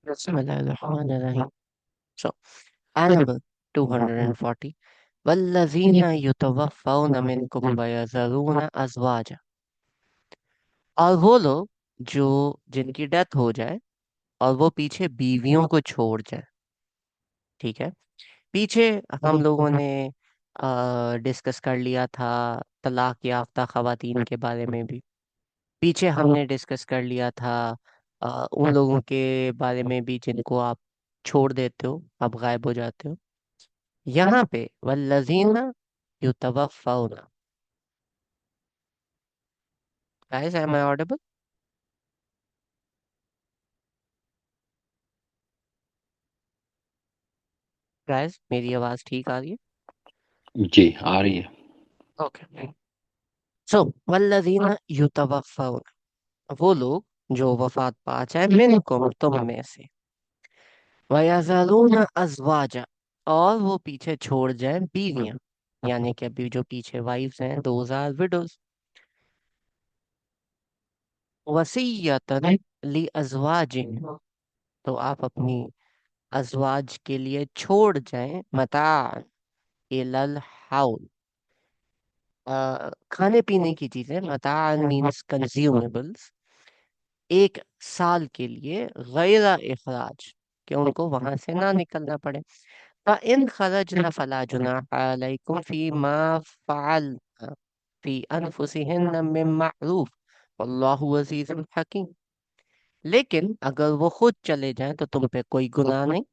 Bismillahirrahmanirrahim. So, Animal 240. वल्लज़ीन युतवफ़्फ़ौन मिनकुम वयज़रून अज़वाजा। और वो लोग जो जिनकी डेथ हो जाए और वो पीछे बीवियों को छोड़ जाए। ठीक है। पीछे हम लोगों ने डिस्कस कर लिया था तलाक याफ्ता खवातीन के बारे में भी। पीछे हमने डिस्कस कर लिया था उन लोगों के बारे में भी जिनको आप छोड़ देते हो, आप गायब हो जाते हो। यहाँ पे वल्लज़ीना युतवफ़्फ़ौना। Guys, am I audible? Guys, मेरी आवाज ठीक आ रही है? जी आ रही है। ओके। सो वल्लज़ीना युतवफ़्फ़ौना, वो लोग जो वफात पा जाए मिनकुम, तुम में से। वयज़रूना अज़वाजा, और वो पीछे छोड़ जाए बीवियां, यानी कि अभी जो पीछे वाइफ्स हैं, दोज आर विडोज। वसीयतन ली अज़वाजिन, तो आप अपनी अज़वाज के लिए छोड़ जाएं मता इलल हाउल, खाने पीने की चीजें। मता मीन्स कंज्यूमेबल्स, 1 साल के लिए, गैर इखराज, कि उनको वहां से ना निकलना पड़े। इन खरजना फला जुनाह अलैकुम फीमा फ़अल्ना फी अनफुसिहिन्न मिन मारूफ वल्लाहु अज़ीज़ुल हकीम। लेकिन अगर वो खुद चले जाएं तो तुम पे कोई गुनाह नहीं।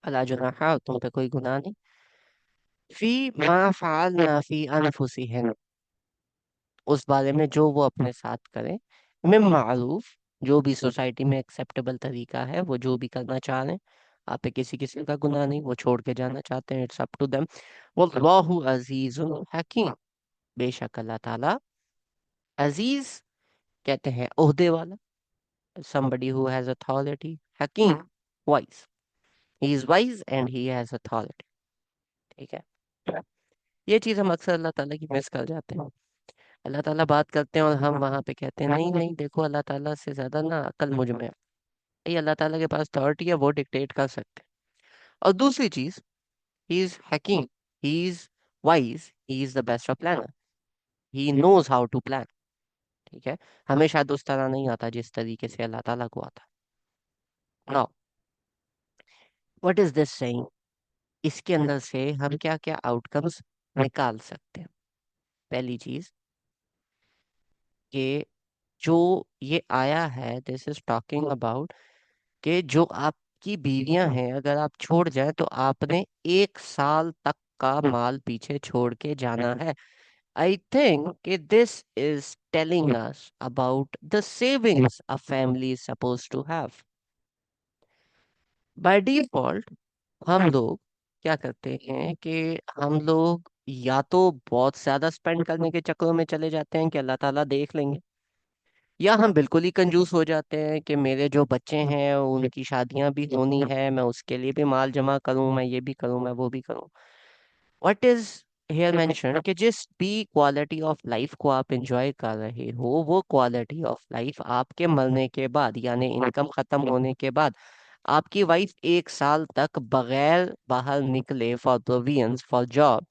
फला जुनाह, तुम पे कोई गुनाह नहीं। फी मा फ़अल्ना फी अनफुसिहिन्न, उस बारे में जो वो अपने साथ करें। मिन मारूफ, जो भी सोसाइटी में एक्सेप्टेबल तरीका है, वो जो भी करना चाह रहे हैं। आप पे किसी किसी का गुनाह नहीं, वो छोड़ के जाना चाहते हैं, इट्स अप टू देम। वल्लाहु अजीजुल हकीम, बेशक अल्लाह ताला अजीज कहते हैं ओहदे वाला, somebody who has authority। Hakim, wise, he is wise and he has authority। ठीक है। ये चीज हम अक्सर अल्लाह ताला की मिस कर जाते हैं। अल्लाह ताला बात करते हैं और हम वहां पे कहते हैं नहीं नहीं, देखो अल्लाह ताला से ज्यादा ना अक्ल मुझ में है। ये अल्लाह ताला के पास अथॉरिटी है, वो डिक्टेट कर सकते हैं। और दूसरी चीज, ही इज हकीम, he is wise, he is the best of planner, he knows how to plan. ठीक है। हमें शायद उस तरह नहीं आता जिस तरीके से अल्लाह ताला को आता। Now, what is this saying? इसके अंदर से हम क्या क्या आउटकम्स निकाल सकते हैं? पहली चीज कि जो ये आया है, दिस इज टॉकिंग अबाउट कि जो आपकी बीवियां हैं, अगर आप छोड़ जाए तो आपने 1 साल तक का माल पीछे छोड़ के जाना है। आई थिंक कि this is telling us about the savings a family is suppose to have. By default हम लोग क्या करते हैं कि हम लोग या तो बहुत ज्यादा स्पेंड करने के चक्करों में चले जाते हैं कि अल्लाह ताला देख लेंगे, या हम बिल्कुल ही कंजूस हो जाते हैं कि मेरे जो बच्चे हैं उनकी शादियां भी होनी है, मैं उसके लिए भी माल जमा करूं, मैं ये भी करूं, मैं वो भी करूं। व्हाट इज हेयर मेंशन कि जिस भी क्वालिटी ऑफ लाइफ को आप एंजॉय कर रहे हो, वो क्वालिटी ऑफ लाइफ आपके मरने के बाद, यानी इनकम खत्म होने के बाद, आपकी वाइफ 1 साल तक बगैर बाहर निकले फॉर प्रोविजंस फॉर जॉब,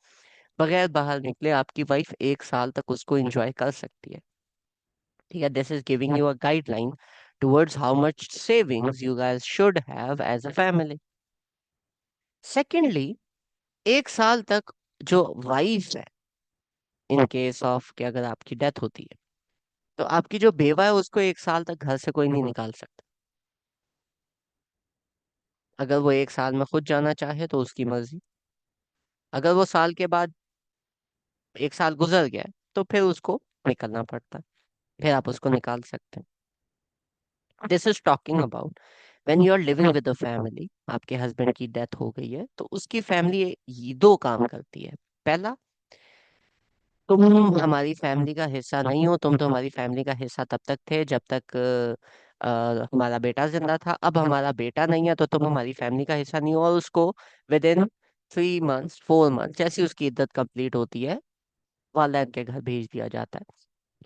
बगैर बाहर निकले आपकी वाइफ 1 साल तक उसको एंजॉय कर सकती है। ठीक है। This is giving you a guideline towards how much savings you guys should have as a family. Secondly, 1 साल तक जो वाइफ है, इन केस ऑफ कि अगर आपकी डेथ होती है, तो आपकी जो बेवा है उसको 1 साल तक घर से कोई नहीं निकाल सकता। अगर वो 1 साल में खुद जाना चाहे तो उसकी मर्जी। अगर वो साल के बाद, 1 साल गुजर गया है, तो फिर उसको निकलना पड़ता है, फिर आप उसको निकाल सकते हैं। This is talking about when you are living with a family, आपके हस्बैंड की डेथ हो गई है तो उसकी फैमिली ये 2 काम करती है। पहला, तुम हमारी फैमिली का हिस्सा नहीं हो, तुम तो हमारी फैमिली का हिस्सा तब तक थे जब तक हमारा बेटा जिंदा था। अब हमारा बेटा नहीं है तो तुम हमारी फैमिली का हिस्सा नहीं हो, और उसको विद इन 3 मंथ्स 4 मंथ जैसी उसकी इद्दत कंप्लीट होती है, वालिदैन के घर भेज दिया जाता है।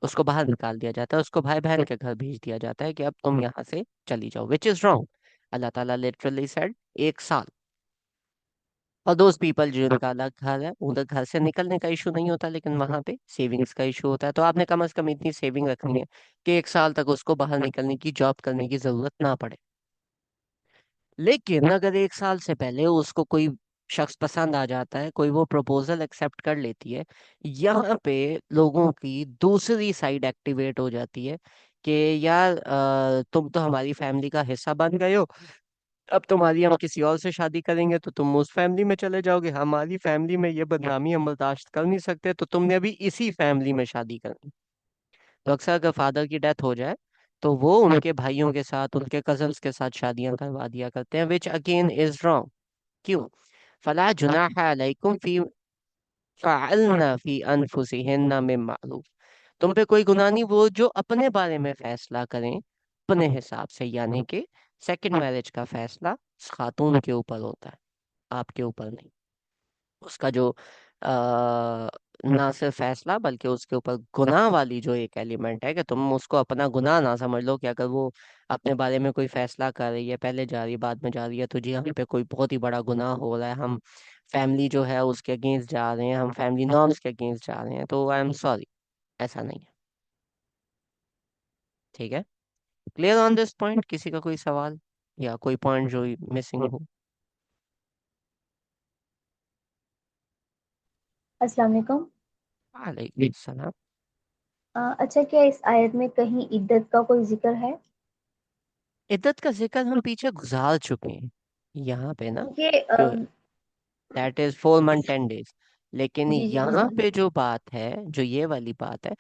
उसको बाहर निकाल दिया जाता है, उसको भाई बहन के घर भेज दिया जाता है कि अब तुम यहाँ से चली जाओ, विच इज रॉन्ग। अल्लाह ताला लिटरली सेड 1 साल। और दोज पीपल जिनका अलग घर है, उधर घर से निकलने का इशू नहीं होता, लेकिन वहां पे सेविंग्स का इशू होता है। तो आपने कम से कम इतनी सेविंग रखनी है कि 1 साल तक उसको बाहर निकलने की, जॉब करने की जरूरत ना पड़े। लेकिन अगर 1 साल से पहले उसको कोई शख्स पसंद आ जाता है, कोई वो प्रपोजल एक्सेप्ट कर लेती है, यहाँ पे लोगों की दूसरी साइड एक्टिवेट हो जाती है कि यार तुम तो हमारी फैमिली का हिस्सा बन गए हो, अब तुम्हारी हम किसी और से शादी करेंगे तो तुम उस फैमिली में चले जाओगे, हमारी फैमिली में ये बदनामी हम बर्दाश्त कर नहीं सकते, तो तुमने अभी इसी फैमिली में शादी करनी। तो अक्सर अगर फादर की डेथ हो जाए तो वो उनके भाइयों के साथ, उनके कजन्स के साथ शादियां करवा दिया करते हैं, विच अगेन इज रॉन्ग। क्यों? फला जुनाह अलैकुम फी फ़अलना फी अनफुसिहिन्ना मिन मारूफ। तुम पे कोई गुनाह नहीं, वो जो अपने बारे में फैसला करें अपने हिसाब से, यानी कि सेकंड मैरिज का फैसला उस खातून के ऊपर होता है, आपके ऊपर नहीं। उसका जो ना सिर्फ फैसला बल्कि उसके ऊपर गुनाह वाली जो एक एलिमेंट है, कि तुम उसको अपना गुनाह ना समझ लो कि अगर वो अपने बारे में कोई फैसला कर रही है, पहले जा रही है बाद में जा रही है, तो जी यहाँ पे कोई बहुत ही बड़ा गुनाह हो रहा है, हम फैमिली जो है उसके अगेंस्ट जा रहे हैं, हम फैमिली नॉर्म्स के अगेंस्ट जा रहे हैं, तो आई एम सॉरी, ऐसा नहीं है। ठीक है? Clear on this point? किसी का कोई सवाल या कोई पॉइंट जो मिसिंग हो? अस्सलाम वालेकुम। वालेकुम सलाम। अच्छा, क्या इस आयत में कहीं इद्दत का कोई जिक्र है? इद्दत का जिक्र हम पीछे गुजार चुके हैं यहाँ पे ना, क्योंकि जो दैट इज 4 मंथ 10 डेज। लेकिन जी जी यहाँ पे जो बात है, जो ये वाली बात है,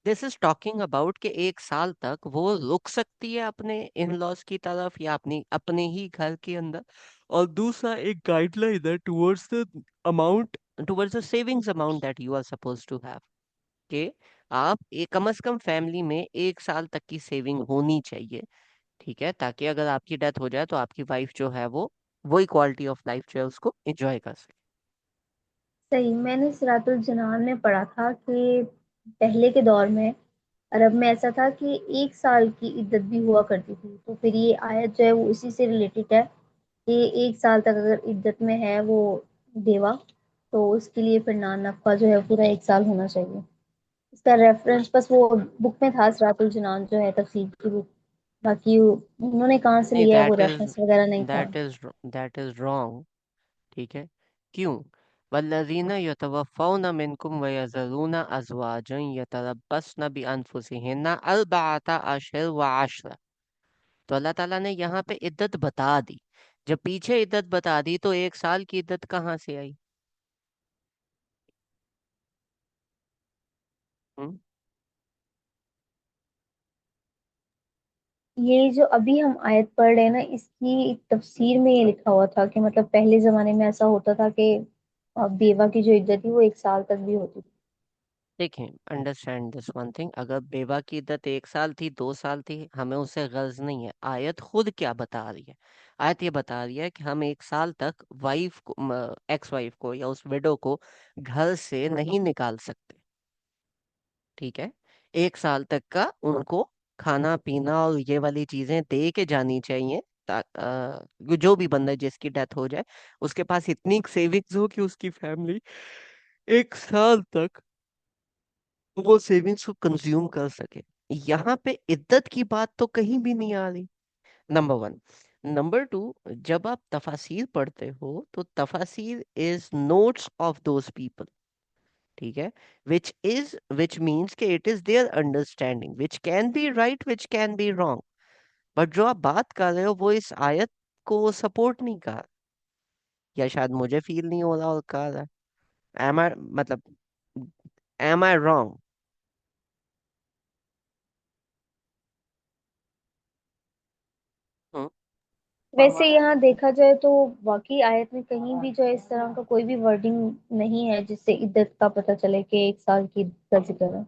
दिस इज टॉकिंग अबाउट कि 1 साल तक वो रुक सकती है अपने इन लॉज की तरफ या अपनी अपने ही घर के अंदर। और दूसरा एक गाइडलाइन है towards the amount, towards the savings amount that you are suppose to have, कि आप एक कम से कम फैमिली में 1 साल तक की सेविंग होनी चाहिए। ठीक है? ताकि अगर आपकी डेथ हो जाए तो आपकी वाइफ जो है वो वही क्वालिटी ऑफ लाइफ जो है उसको एंजॉय कर सके। सही। मैंने सिरातुल जनान में पढ़ा था कि पहले के दौर में अरब में ऐसा था कि 1 साल की इद्दत भी हुआ करती थी। तो फिर ये आयत जो है वो इसी से रिलेटेड है कि 1 साल तक अगर इद्दत में है वो बेवा, तो उसके लिए फिर नान नफका जो है पूरा 1 साल होना चाहिए। इसका रेफरेंस बस वो बुक में था, सिरातुल जनान जो है तफसीर की बुक। बाकी उन्होंने कहाँ से नहीं, लिया है वो रेफरेंस वगैरह नहीं था। That is wrong. ठीक है? क्यों? वल्लज़ीना यतवफ़ौना मिनकुम व यज़रूना अज़वाजन यतरब्बसना बिअनफुसिहिन्ना अर्बअता अशहुर व अशरा। तो अल्लाह ताला ने यहाँ पे इद्दत बता दी। जब पीछे इद्दत बता दी तो 1 साल की इद्दत कहाँ से आई? हम्म? ये जो अभी हम आयत पढ़ रहे हैं ना, इसकी तफसीर में ये लिखा हुआ था कि मतलब पहले जमाने में ऐसा होता था कि बेवा की जो इद्दत थी वो 1 साल तक भी होती थी। देखें, अंडरस्टैंड दिस वन थिंग, अगर बेवा की इद्दत 1 साल थी, 2 साल थी, हमें उससे गर्ज नहीं है। आयत खुद क्या बता रही है? आयत ये बता रही है कि हम 1 साल तक वाइफ को, एक्स वाइफ को या उस विडो को घर से नहीं निकाल सकते। ठीक है? 1 साल तक का उनको खाना पीना और ये वाली चीजें दे के जानी चाहिए, जो भी बंदा जिसकी डेथ हो जाए उसके पास इतनी सेविंग्स हो कि उसकी फैमिली 1 साल तक वो सेविंग्स को कंज्यूम कर सके। यहाँ पे इद्दत की बात तो कहीं भी नहीं आ रही, नंबर वन। नंबर टू, जब आप तफासिर पढ़ते हो तो तफासिर is notes of those people. ठीक है? विच मीन्स कि it is their understanding, which can be right, which can be wrong. But जो आप बात कर रहे हो वो इस आयत को सपोर्ट नहीं कर, या शायद मुझे फील नहीं हो रहा और कर रहा है। एम आई, मतलब, एम आई रॉन्ग? वैसे यहाँ देखा जाए तो वाकई आयत में कहीं भी जो है इस तरह का कोई भी वर्डिंग नहीं है जिससे इद्दत का पता चले कि 1 साल की इद्दत का जिक्र है।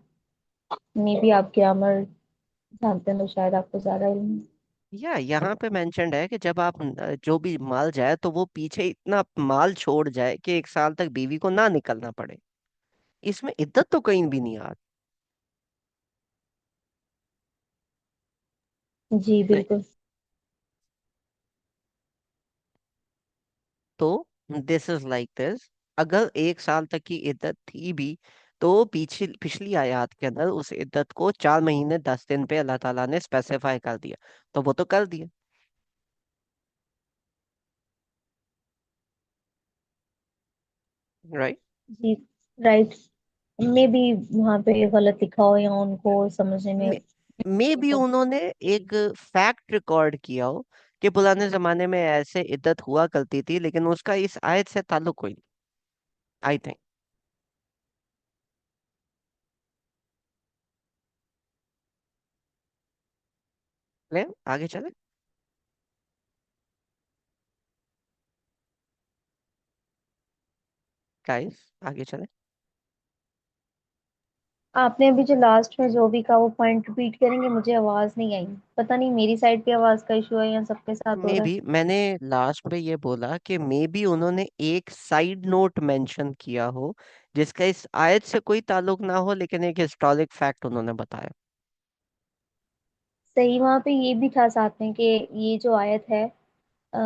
मे भी आप ग्रामर जानते हैं तो शायद आपको ज्यादा इल्म है। या यहाँ पे मेंशन्ड है कि जब आप जो भी माल जाए तो वो पीछे इतना माल छोड़ जाए कि 1 साल तक बीवी को ना निकलना पड़े। इसमें इद्दत तो कहीं भी नहीं आ जी रही। बिल्कुल। तो दिस इज लाइक दिस, अगर 1 साल तक की इद्दत थी भी तो पिछली पिछली आयत के अंदर उस इद्दत को 4 महीने 10 दिन पे अल्लाह ताला ने स्पेसिफाई कर दिया, तो वो तो कर दिया। राइट। जी राइट। मे भी वहां पे गलत लिखा हो या उनको समझने में मे हो भी तो। उन्होंने एक फैक्ट रिकॉर्ड किया हो कि पुराने जमाने में ऐसे इद्दत हुआ करती थी, लेकिन उसका इस आयत से ताल्लुक कोई नहीं। I think. ले आगे चले गाइस, आगे चले। आपने अभी जो लास्ट में जो भी कहा वो पॉइंट रिपीट करेंगे, मुझे आवाज नहीं आई। पता नहीं मेरी साइड पे आवाज का इशू है या सबके साथ हो मे रहा भी मैंने लास्ट में ये बोला कि मे भी उन्होंने एक साइड नोट मेंशन किया हो जिसका इस आयत से कोई ताल्लुक ना हो, लेकिन एक हिस्टोरिक फैक्ट उन्होंने बताया। है। सही, वहां पे ये भी था साथ में कि ये जो आयत है, अ,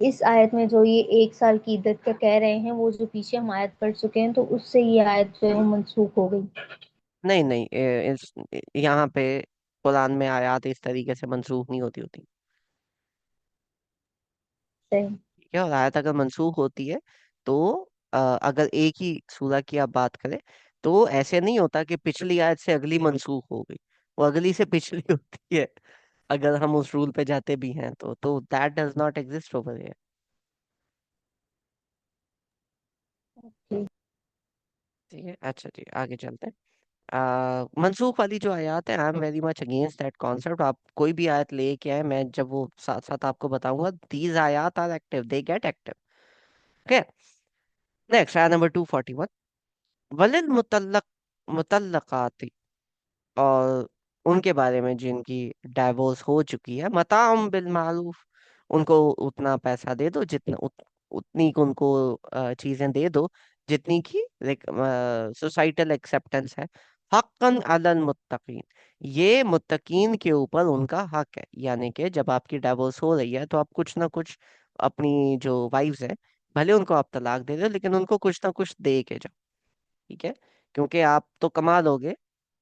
इस आयत में जो ये 1 साल की इद्दत का कह रहे हैं, वो जो पीछे हम आयत पढ़ चुके हैं, तो उससे ये आयत जो है वो मनसूख हो गई। नहीं नहीं, इस यहाँ पे कुरान में आयत इस तरीके से मंसूख नहीं होती होती। सही। ठीक है, और आयत अगर मंसूख होती है तो अगर एक ही सूरा की आप बात करें तो ऐसे नहीं होता कि पिछली आयत से अगली मंसूख हो गई, वो अगली से पिछली होती है। अगर हम उस रूल पे जाते भी हैं तो that does not exist over here. जी ठीक है, अच्छा जी, आगे चलते हैं। मनसूख वाली जो आयत है, I am very much against that concept. आप कोई भी आयत लेके आए, मैं जब वो साथ साथ आपको बताऊंगा, दीज आयत are active, they get active. Okay, next आयत नंबर 241। वलिल मुतल्लक मुतल्लकाती, और उनके बारे में जिनकी डाइवोर्स हो चुकी है, मताम बिल मारूफ, उनको उतना पैसा दे दो जितना उतनी को उनको चीजें दे दो जितनी की सोसाइटल एक्सेप्टेंस है। हक्कन अलल मुत्तकीन, ये मुत्तकीन के ऊपर उनका हक है। यानी कि जब आपकी डाइवोर्स हो रही है तो आप कुछ ना कुछ अपनी जो वाइफ्स है, भले उनको आप तलाक दे दो लेकिन उनको कुछ ना कुछ दे के जाओ। ठीक है, क्योंकि आप तो कमा लोगे,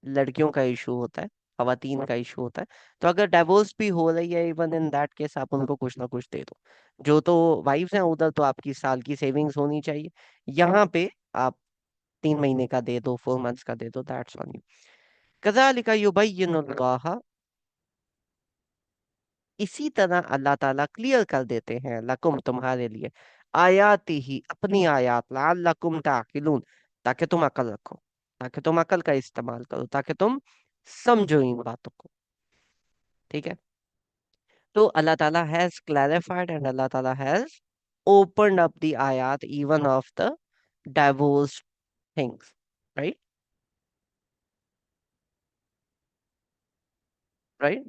लड़कियों का इशू होता है, खवातीन का इशू होता है। तो अगर डाइवोर्स भी हो रही है, इवन इन दैट केस आप उनको कुछ ना कुछ दे दो। जो तो वाइफ्स हैं उधर तो आपकी साल की सेविंग्स होनी चाहिए, यहाँ पे आप 3 महीने का दे दो, 4 मंथ्स का दे दो, दैट्स ऑन यू। कज़ालिका युबय्यिनुल्लाह, इसी तरह अल्लाह ताला क्लियर कर देते हैं, लकुम तुम्हारे लिए, आयाती ही अपनी आयात, लकुम ताकिलून, ताकि तुम अकल रखो, ताकि तुम अकल का इस्तेमाल करो, ताकि तुम समझो इन बातों को। ठीक है, तो अल्लाह ताला हैज क्लैरिफाइड एंड अल्लाह ताला हैज ओपनड अप द आयात even of the divorce things. Right, right,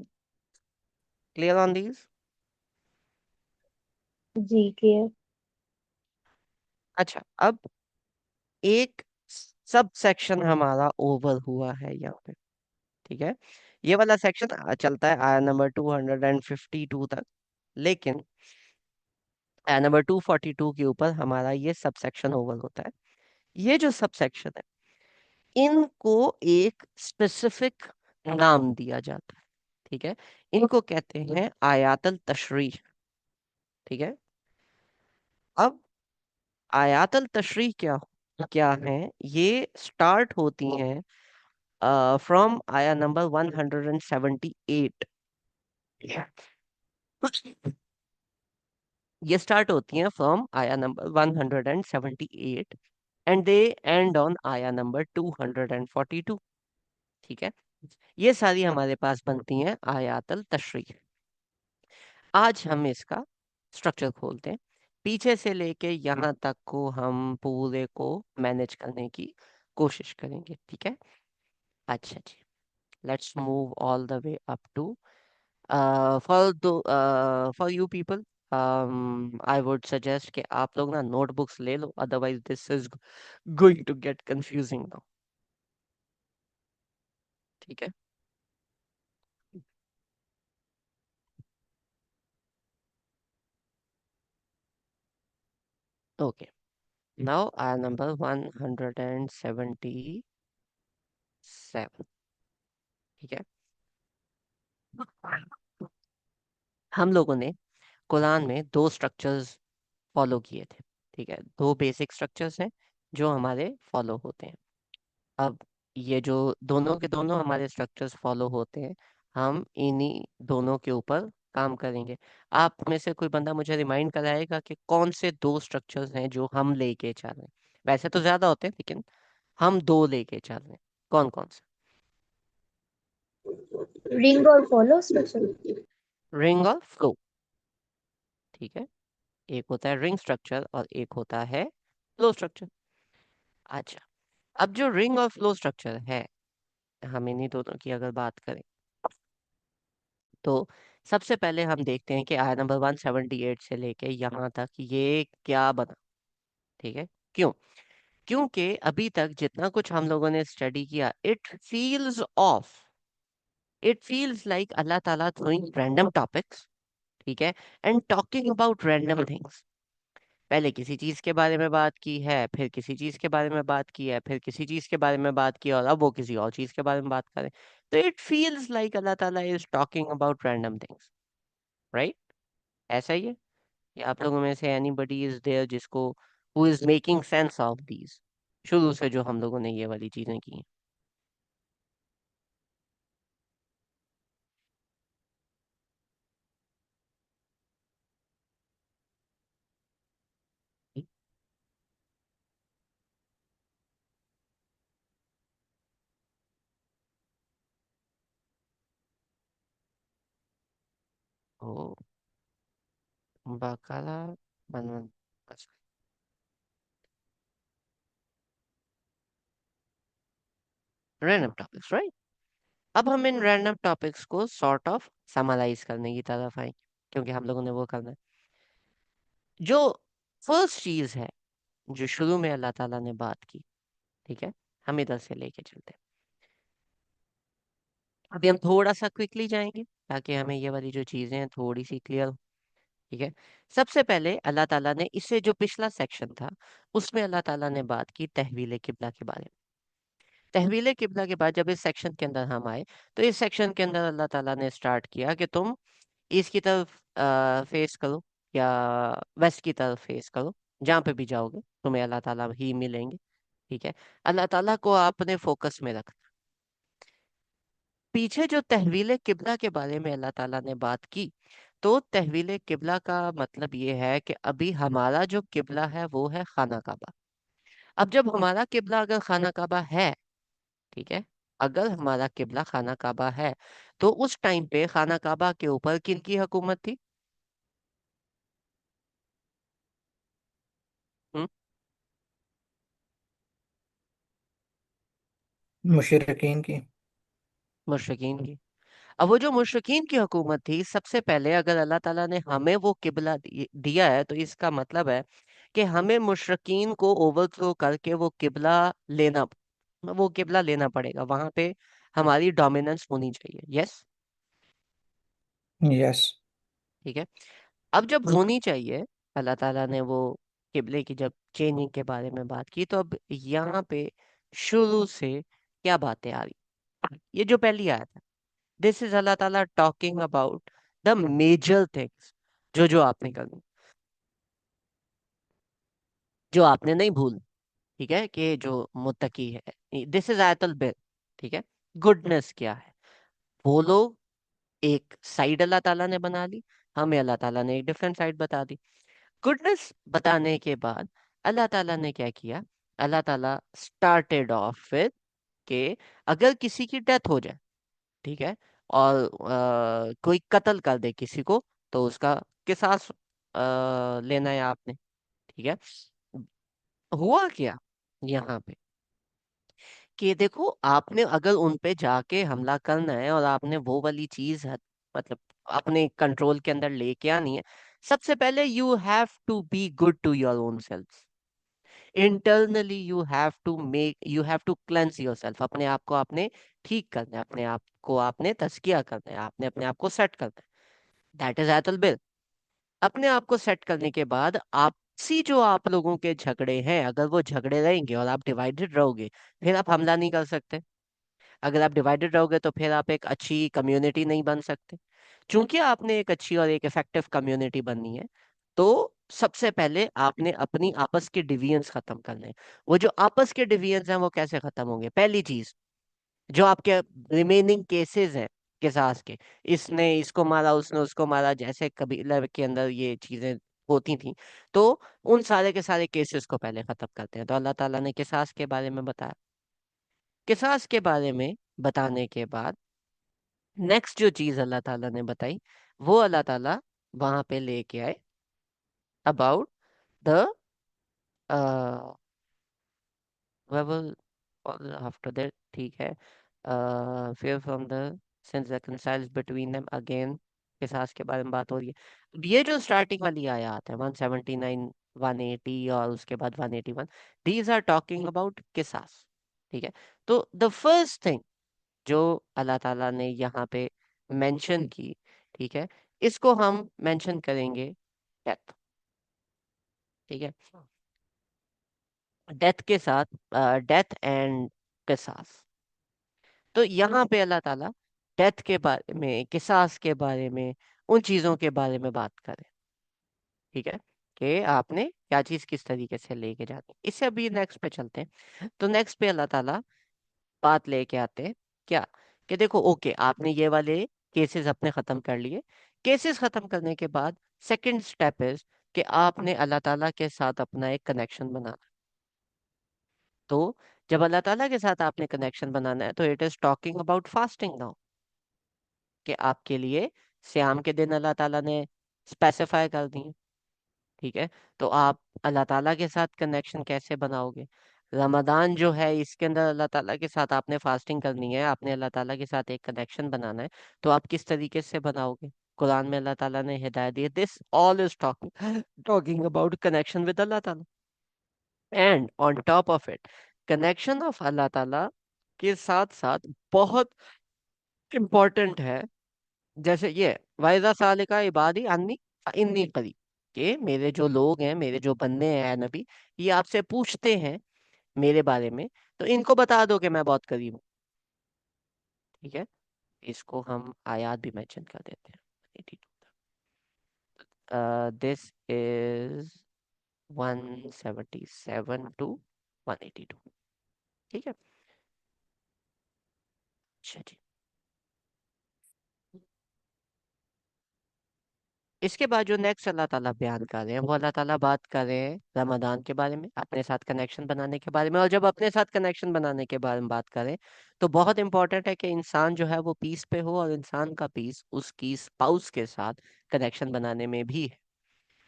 clear on these. जी क्लियर। अच्छा, अब एक सब सेक्शन हमारा ओवर हुआ है यहाँ पे। ठीक है, ये वाला सेक्शन चलता है आया नंबर 252 तक, लेकिन आया नंबर 242 के ऊपर हमारा ये सब सेक्शन ओवर होता है। ये जो सब सेक्शन है, इनको एक स्पेसिफिक नाम दिया जाता है। ठीक है, इनको कहते हैं आयातल तशरीह। ठीक है, अब आयातल तशरीह क्या क्या है, ये स्टार्ट होती हैं फ्रॉम आया नंबर 178। ये स्टार्ट होती हैं फ्रॉम आया number 178 and they and on आया नंबर 242। ठीक है, ये सारी हमारे पास बनती हैं आयातल तशरीह। आज हम इसका स्ट्रक्चर खोलते हैं, पीछे से लेके यहाँ तक को हम पूरे को मैनेज करने की कोशिश करेंगे। ठीक है, अच्छा जी, let's move all the way up to for you people, I would suggest कि आप लोग ना नोटबुक्स ले लो, otherwise this is going to get confusing now. ठीक है। Okay, now are number 177। ठीक है। हम लोगों ने कुरान में दो स्ट्रक्चर्स फॉलो किए थे। ठीक है, दो बेसिक स्ट्रक्चर्स हैं जो हमारे फॉलो होते हैं। अब ये जो दोनों के दोनों हमारे स्ट्रक्चर्स फॉलो होते हैं, हम इन्हीं दोनों के ऊपर काम करेंगे। आप में से कोई बंदा मुझे रिमाइंड कराएगा कि कौन से दो स्ट्रक्चर्स हैं जो हम लेके चल रहे हैं? वैसे तो ज्यादा होते हैं, लेकिन हम दो लेके चल रहे हैं। कौन कौन से? रिंग और फॉलो स्ट्रक्चर। रिंग और फ्लो। ठीक है, एक होता है रिंग स्ट्रक्चर और एक होता है फ्लो स्ट्रक्चर। अच्छा, अब जो रिंग और फ्लो स्ट्रक्चर है, हम इन्हीं दोनों की अगर बात करें तो सबसे पहले हम देखते हैं कि आया नंबर 178 से लेके यहाँ तक ये क्या बना। ठीक है, क्यों? क्योंकि अभी तक जितना कुछ हम लोगों ने स्टडी किया, इट फील्स लाइक अल्लाह ताला थ्रोइंग रैंडम टॉपिक्स। ठीक है, and talking about random things. पहले किसी चीज के बारे में बात की है, फिर किसी चीज के बारे में बात की है, फिर किसी चीज के बारे में बात की, और अब वो किसी और चीज के बारे में बात करें। तो इट फील्स लाइक अल्लाह ताला is talking about random things, right? ऐसा ही है? या आप लोगों में से एनीबडी इज देयर जिसको who is making sense of these, शुरू से जो हम लोगों ने ये वाली चीजें की हैं? ओ, बकाला बनवन। अच्छा, रैंडम टॉपिक्स, राइट? अब हम इन रैंडम टॉपिक्स को सॉर्ट ऑफ समराइज करने की तरफ आए, क्योंकि हम लोगों ने वो करना है। जो फर्स्ट चीज है जो शुरू में अल्लाह ताला ने बात की, ठीक है, हम इधर से लेके चलते हैं। अभी हम थोड़ा सा क्विकली जाएंगे ताकि हमें ये वाली जो चीजें हैं थोड़ी सी क्लियर हो। ठीक है, सबसे पहले अल्लाह ताला ने, इससे जो पिछला सेक्शन था उसमें अल्लाह ताला ने बात की तहवील किबला के बारे में। तहवील किबला के बाद जब इस सेक्शन के अंदर हम आए, तो इस सेक्शन के अंदर अल्लाह ताला ने स्टार्ट किया कि तुम ईस्ट की तरफ फेस करो या वेस्ट की तरफ फेस करो, जहाँ पे भी जाओगे तुम्हें अल्लाह ताला ही मिलेंगे। ठीक है, अल्लाह ताला को आपने फोकस में रखना। पीछे जो तहवील किबला के बारे में अल्लाह ताला ने बात की, तो तहवील किबला का मतलब ये है कि अभी हमारा जो किबला है वो है खाना काबा। अब जब हमारा किबला अगर खाना काबा है, ठीक है, अगर हमारा किबला खाना काबा है, तो उस टाइम पे खाना काबा के ऊपर किन की हुकूमत थी? हम्म, मुशरिकीन की। मुशरिकीन की। अब वो जो मुशरिकीन की हुकूमत थी, सबसे पहले अगर अल्लाह ताला ने हमें वो किबला दिया है, तो इसका मतलब है कि हमें मुशरिकीन को ओवरथ्रो करके वो किबला लेना पड़ेगा। वहां पे हमारी डोमिनेंस होनी चाहिए। Yes, yes. ठीक है। अब जब होनी चाहिए, अल्लाह ताला ने वो किबले की जब चेंजिंग के बारे में बात की, तो अब यहाँ पे शुरू से क्या बातें आ रही? ये जो पहली आयत है, दिस इज अल्लाह ताला talking about the major things, जो जो आपने करनी, जो आपने नहीं भूल। ठीक है, कि जो मुत्तकी है, दिस इज आयतुल बिर। ठीक है, गुडनेस क्या है, वो लोग एक साइड अल्लाह ताला ने बना ली, हमें अल्लाह ताला ने एक डिफरेंट साइड बता दी। गुडनेस बताने के बाद अल्लाह ताला ने क्या किया? अल्लाह ताला स्टार्टेड ऑफ विद के अगर किसी की डेथ हो जाए, ठीक है, और कोई कत्ल कर दे किसी को, तो उसका किसास लेना है आपने। ठीक है, हुआ क्या यहाँ पे कि देखो, आपने अगर उन पे जाके हमला करना है और आपने वो वाली चीज मतलब अपने कंट्रोल के अंदर लेके आनी है, सबसे पहले you have to be good to your own self. Internally you have to cleanse your self. अपने आप को आपने ठीक करना है, अपने आप को आपने तज़किया करना है, आपने अपने आप को सेट करना है। दैट इज एतल बिल। अपने आप को सेट करने के बाद आपसी जो आप लोगों के झगड़े हैं, अगर वो झगड़े रहेंगे और आप डिवाइडेड रहोगे, फिर आप हमला नहीं कर सकते। अगर आप डिवाइडेड रहोगे तो फिर आप एक अच्छी कम्युनिटी नहीं बन सकते। क्योंकि आपने एक अच्छी और एक इफेक्टिव कम्युनिटी बननी है, तो सबसे पहले आपने अपनी आपस के डिविजन्स खत्म करने हैं। वो जो आपस के डिविजन्स हैं वो कैसे खत्म होंगे? पहली चीज, जो आपके रिमेनिंग केसेस हैं किसास के, इसने इसको मारा, उसने उसको मारा, जैसे कबीले के अंदर ये चीजें होती थी, तो उन सारे के सारे केसेस को पहले खत्म करते हैं। तो अल्लाह ताला ने किसास के बारे में बताया। किसास के बारे में बताने के बाद नेक्स्ट जो चीज अल्लाह ताला ने बताई, वो अल्लाह ताला वहां पे लेके आए about the rebel after that, ठीक है। fear from the since reconciles between them again, किसास के बारे में बात हो रही है। अब ये जो स्टार्टिंग वाली आयत है 179 180 और उसके बाद 181, दीज आर टॉकिंग अबाउट किसास। ठीक है। तो द फर्स्ट थिंग जो अल्लाह ताला ने यहाँ पे मेंशन की, ठीक है, इसको हम मेंशन करेंगे डेथ। ठीक है। डेथ के साथ डेथ एंड किसास। तो यहाँ पे अल्लाह ताला डेथ के बारे में, किसास के बारे में, उन चीजों के बारे में बात करें। ठीक है, कि आपने क्या चीज किस तरीके से लेके जानी। इससे अभी नेक्स्ट पे चलते हैं। तो नेक्स्ट पे अल्लाह ताला बात लेके आते हैं क्या, कि देखो ओके, आपने ये वाले केसेस अपने खत्म कर लिए। केसेस खत्म करने के बाद सेकंड स्टेप इज कि आपने अल्लाह ताला के साथ अपना एक कनेक्शन बनाना। तो जब अल्लाह ताला के साथ आपने कनेक्शन बनाना है, तो it is talking about fasting now, कि आपके लिए श्याम के दिन अल्लाह ताला ने स्पेसिफाई कर दिए। ठीक है। तो आप अल्लाह ताला के साथ कनेक्शन कैसे बनाओगे? रमदान जो है, इसके अंदर अल्लाह ताला के साथ आपने फास्टिंग करनी है, आपने अल्लाह ताला के साथ एक कनेक्शन बनाना है। तो आप किस तरीके से बनाओगे? कुरान में अल्लाह ताला ने हिदायत दी है। This all is talking talking about connection with अल्लाह ताला। And on top of it, connection of Allah ताला के साथ साथ बहुत इंपॉर्टेंट है, जैसे ये वाइजा साल का इबादी अन्नी इन्नी करीब, कि मेरे जो लोग हैं, मेरे जो बंदे हैं नबी, ये आपसे पूछते हैं मेरे बारे में, तो इनको बता दो कि मैं बहुत करीब हूँ। ठीक है। इसको हम आयात भी मेंशन कर देते हैं। 82, दिस इज 177 टू 182। ठीक है। अच्छा जी। इसके बाद जो नेक्स्ट अल्लाह ताला बयान कर रहे हैं, वो अल्लाह ताला बात कर रहे हैं रमदान के बारे में, अपने साथ कनेक्शन बनाने के बारे में। और जब अपने साथ कनेक्शन बनाने के बारे में बात करें, तो बहुत इंपॉर्टेंट है कि इंसान जो है वो पीस पे हो, और इंसान का पीस उसकी स्पाउस के साथ कनेक्शन बनाने में भी है।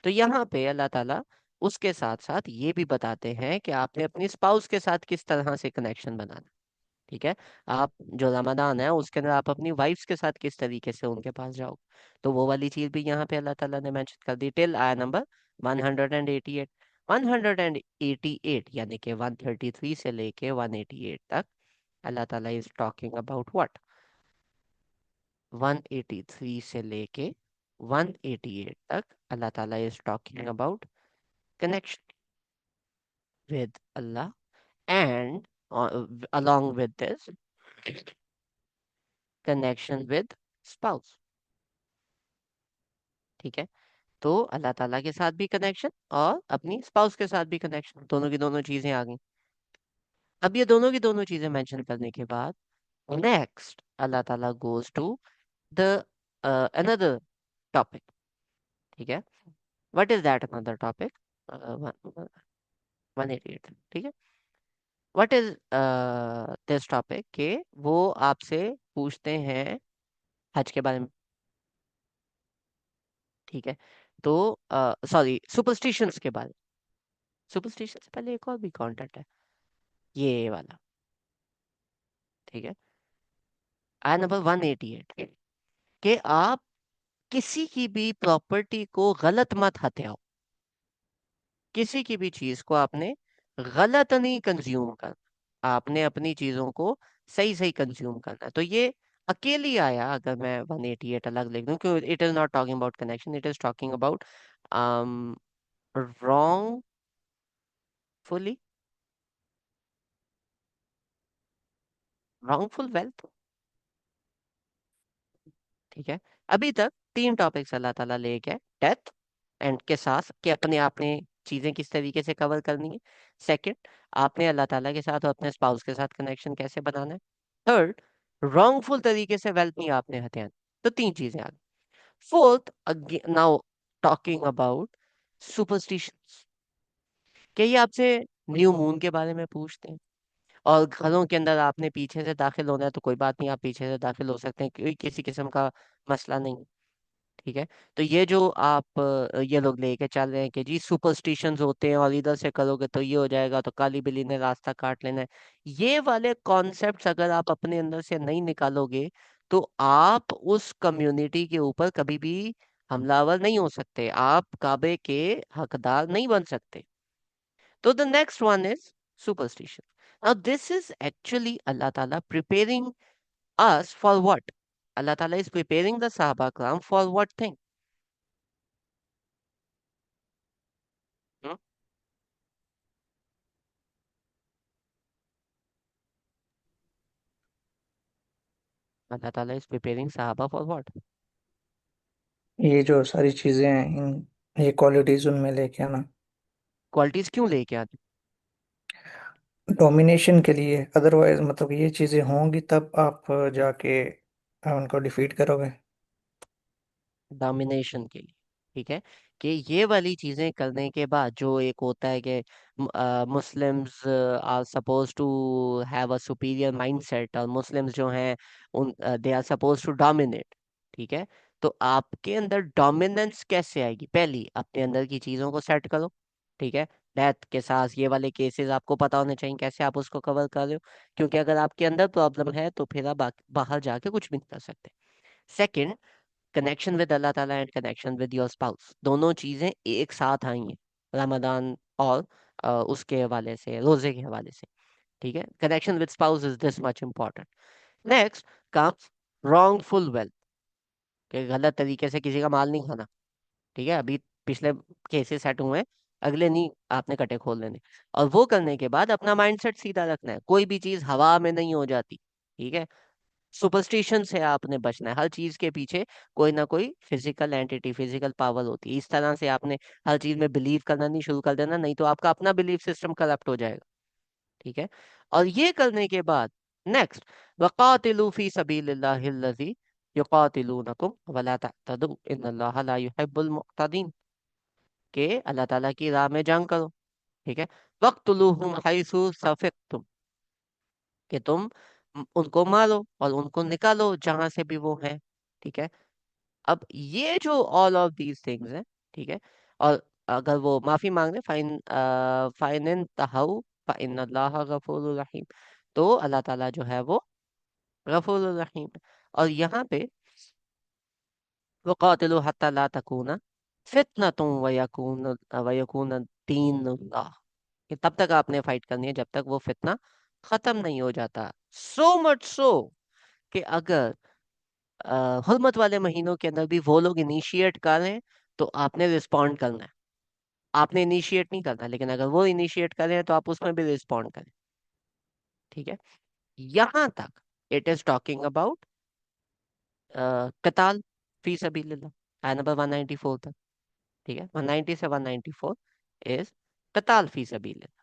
तो यहाँ पे अल्लाह ताला उसके साथ साथ ये भी बताते हैं कि आपने अपनी स्पाउस के साथ किस तरह से कनेक्शन बनाना। ठीक है। आप जो रमदान है उसके अंदर आप अपनी वाइफ्स के साथ किस तरीके से उनके पास जाओ, तो वो वाली चीज भी यहाँ पे अल्लाह ताला ने मेंशन कर दी। टिल आया नंबर 188। 188 यानी कि 133 से लेके 188 तक अल्लाह ताला इज टॉकिंग अबाउट व्हाट? 183 से लेके 188 तक अल्लाह ताला is talking about connection with Allah, and along with this, connection with spouse। ठीक है। तो अल्लाह ताला के साथ भी कनेक्शन और अपनी स्पाउस के साथ भी कनेक्शन, दोनों की दोनों चीजें आ गई। अब ये दोनों की दोनों चीजें मेंशन करने के बाद नेक्स्ट अल्लाह ताला goes to the another topic. ठीक है। What is that another topic? 188। ठीक है। व्हाट इज दिस टॉपिक, के वो आपसे पूछते हैं हज के बारे में। ठीक है। तो सॉरी, सुपरस्टिशंस के बारे में। सुपरस्टिशन से पहले एक और भी कंटेंट है, ये वाला। ठीक है। आया नंबर 188, कि आप किसी की भी प्रॉपर्टी को गलत मत हथियाओ। किसी की भी चीज को आपने गलत नहीं कंज्यूम करना, आपने अपनी चीजों को सही सही कंज्यूम करना है। तो ये अकेली आया, अगर मैं 188 अलग लिख दूं, क्योंकि it is not talking about connection, it is talking about wrongfully, wrongful wealth। ठीक है। अभी तक तीन टॉपिक्स अल्लाह ताला ले गए, डेथ एंड के साथ कि अपने आपने चीजें किस तरीके से कवर करनी है। सेकंड, आपने अल्लाह ताला के साथ और अपने स्पाउस के साथ कनेक्शन कैसे बनाना है। थर्ड, रॉन्गफुल तरीके से वेल्थ नहीं आपने हथियार। तो तीन चीजें आ गई। Fourth, now talking about superstitions. क्या ये आपसे न्यू मून के बारे में पूछते हैं? और घरों के अंदर आपने पीछे से दाखिल होना है तो कोई बात नहीं, आप पीछे से दाखिल हो सकते हैं, कोई किसी किस्म का मसला नहीं। ठीक है। तो ये जो आप ये लोग लेके चल रहे हैं कि जी सुपरस्टिशंस होते हैं और इधर से करोगे तो ये हो जाएगा, तो काली बिल्ली ने रास्ता काट लेना है, ये वाले कॉन्सेप्ट्स अगर आप अपने अंदर से नहीं निकालोगे तो आप उस कम्युनिटी के ऊपर कभी भी हमलावर नहीं हो सकते, आप काबे के हकदार नहीं बन सकते। तो the next one is superstition. Now this is actually Allah ताला preparing us for what? Allah Ta'ala is preparing the Sahaba Karam for what thing? Hmm? Allah Ta'ala is preparing Sahaba for what? ये जो सारी चीजें हैं इन ये qualities उनमें लेके आना क्वालिटीज क्यों लेके आते? डोमिनेशन के लिए। अदरवाइज मतलब ये चीजें होंगी तब आप जाके उनको डिफीट करोगे। डोमिनेशन के लिए। ठीक है। कि ये वाली चीजें करने के बाद जो एक होता है कि Muslims are suppose to have a superior mindset, और मुस्लिम्स जो हैं उन they are suppose to dominate. ठीक है। तो आपके अंदर डोमिनेंस कैसे आएगी? पहली, अपने अंदर की चीजों को सेट करो। ठीक है। डेथ के साथ ये वाले केसेस आपको पता होने चाहिए कैसे आप उसको कवर कर रहे हो, क्योंकि अगर आपके अंदर प्रॉब्लम है तो फिर आप बाहर जाके कुछ भी नहीं कर सकते। सेकंड, कनेक्शन विद अल्लाह ताला and connection with your spouse, दोनों चीजें एक साथ आई हैं रमजान और उसके हवाले से, रोजे के हवाले से। ठीक है। Connection with spouse is this much important. Next comes wrongful wealth, कि गलत तरीके से किसी का माल नहीं खाना। ठीक है। अभी पिछले केसेस सेट हुए हैं, अगले नहीं आपने कटे खोल लेने। और वो करने के बाद अपना माइंडसेट सीधा रखना है, कोई भी चीज हवा में नहीं हो जाती। ठीक है। सुपरस्टिशन से आपने बचना है, हर चीज के पीछे कोई ना कोई फिजिकल एंटिटी, फिजिकल पावर होती है, इस तरह से आपने हर चीज में बिलीव करना नहीं शुरू कर देना, नहीं तो आपका अपना बिलीफ सिस्टम करप्ट हो जाएगा। ठीक है। और ये करने के बाद नेक्स्ट, वकातिलू फी सबीलिल्लाहिल्लज़ी युकातिलूनकुम वला तअतदू इन्नल्लाहा ला युहिब्बुल मुअतदीन, के अल्लाह ताला की राह में जंग करो। ठीक है। वक्तुलूहुम हैसु सफिकतुम, कि तुम उनको मारो और उनको निकालो जहां से भी वो हैं। ठीक है। अब ये जो ऑल ऑफ दीज थिंग्स हैं, ठीक है, और अगर वो माफी मांग ले, फाइन इन तहाउ फाइन अल्लाह गफूरुर रहीम, तो अल्लाह ताला जो है वो गफूरुर रहीम है। और यहाँ पे वक़ातिलू हत्ता ला तकूना फितनतुम वयकून दीनुल्लाह, कि तब तक आपने फाइट करनी है जब तक वो फितना खत्म नहीं हो जाता। सो मच सो कि अगर हुर्मत वाले महीनों के अंदर भी वो लोग इनिशिएट करें तो आपने रिस्पॉन्ड करना है। आपने इनिशिएट नहीं करना, लेकिन अगर वो इनिशिएट करें तो आप उसमें भी रिस्पॉन्ड करें। ठीक है। यहां तक इट इज टॉकिंग अबाउट कताल फी सबीलिल्लाह, आया नंबर 194 तक। ठीक है। 190 से 194 इज कताल फी सबीलिल्लाह।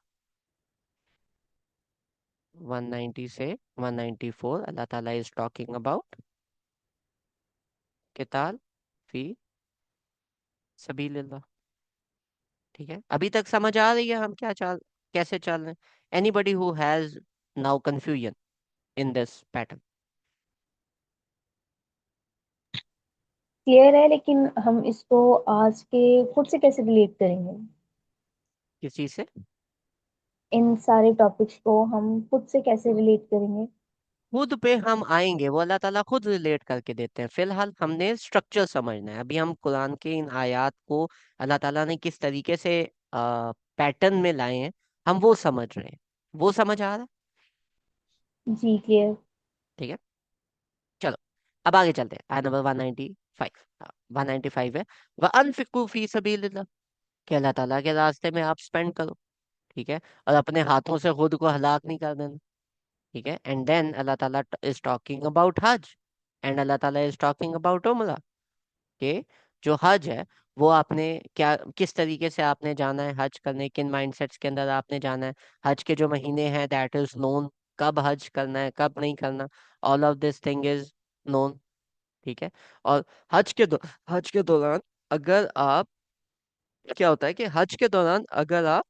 190 से 194 अल्लाह ताला इज टॉकिंग अबाउट कताल फी सबीलिल्लाह। ठीक है। अभी तक समझ आ रही है हम क्या कैसे चल रहे हैं? Anybody who has now confusion in this pattern? Clear है, लेकिन हम इसको आज के खुद से कैसे रिलेट करेंगे? किस चीज से? इन सारे टॉपिक्स को हम खुद से कैसे रिलेट करेंगे? खुद पे हम आएंगे, वो अल्लाह ताला खुद रिलेट करके देते हैं। फिलहाल हमने स्ट्रक्चर समझना है, अभी हम कुरान के इन आयात को अल्लाह ताला ने किस तरीके से पैटर्न में लाए हैं, हम वो समझ रहे हैं। वो समझ आ रहा है? जी क्लियर। ठीक है, चलो अब आगे चलते हैं। आयत नंबर 195, 195 है, व अनफिकू फी सबीलिल्लाह, कि अल्लाह ताला के रास्ते में आप स्पेंड करो। ठीक है, और अपने हाथों से खुद को हलाक नहीं कर देना। ठीक है, एंड देन अल्लाह ताला इज टॉकिंग अबाउट हज, एंड अल्लाह ताला इज टॉकिंग अबाउट उमरा, कि जो हज है वो आपने क्या, किस तरीके से आपने जाना है हज करने, किन माइंडसेट्स के अंदर आपने जाना है। हज के जो महीने हैं दैट इज नोन, कब हज करना है कब नहीं करना, all of this thing is known. ठीक है, और हज के दौरान अगर आप, क्या होता है कि हज के दौरान अगर आप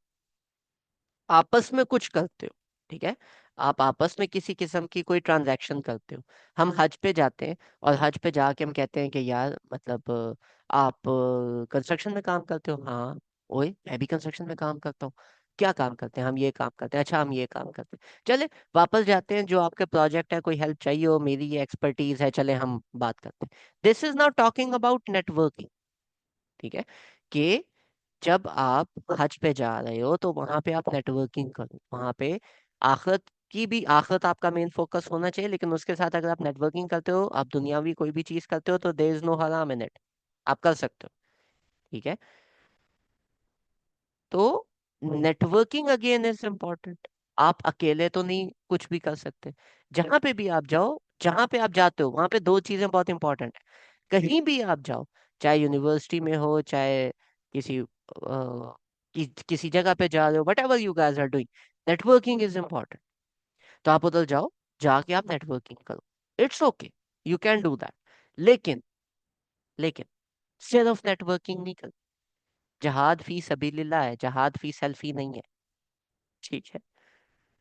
आपस में कुछ करते हो, ठीक है, आप आपस में किसी किस्म की कोई ट्रांजैक्शन करते हो, हम हज पे जाते हैं और हज पे जाके हम कहते हैं कि यार मतलब आप कंस्ट्रक्शन में काम करते हो, हाँ ओए मैं भी कंस्ट्रक्शन में काम करता हूँ। क्या काम करते हैं? हम ये काम करते हैं। अच्छा हम ये काम करते हैं, चले वापस जाते हैं, जो आपके प्रोजेक्ट है कोई हेल्प चाहिए हो, मेरी ये एक्सपर्टीज है, चले हम बात करते हैं। This is not talking about networking. ठीक है, कि जब आप हज पे जा रहे हो तो वहां पे आप नेटवर्किंग करो, वहां पे आखिरत की भी, आखिरत आपका मेन फोकस होना चाहिए, लेकिन उसके साथ अगर आप नेटवर्किंग करते हो, आप दुनियावी कोई भी चीज करते हो, तो देयर इज नो हराम इन इट, आप कर सकते हो। ठीक है, तो नेटवर्किंग अगेन इज इम्पोर्टेंट। आप अकेले तो नहीं कुछ भी कर सकते। जहां पे भी आप जाओ, जहां पे आप जाते हो वहां पे दो चीजें बहुत इंपॉर्टेंट है। कहीं भी आप जाओ, चाहे यूनिवर्सिटी में हो, चाहे किसी किसी जगह पे जा रहे हो, whatever you guys are doing, networking is important. तो आप उधर जाओ, जाके आप नेटवर्किंग करो, it's okay, you can do that. लेकिन लेकिन सिर्फ नेटवर्किंग नहीं कर, जहाद फी सबीलिल्लाह है, जहाद फी सेल्फी नहीं है। ठीक है,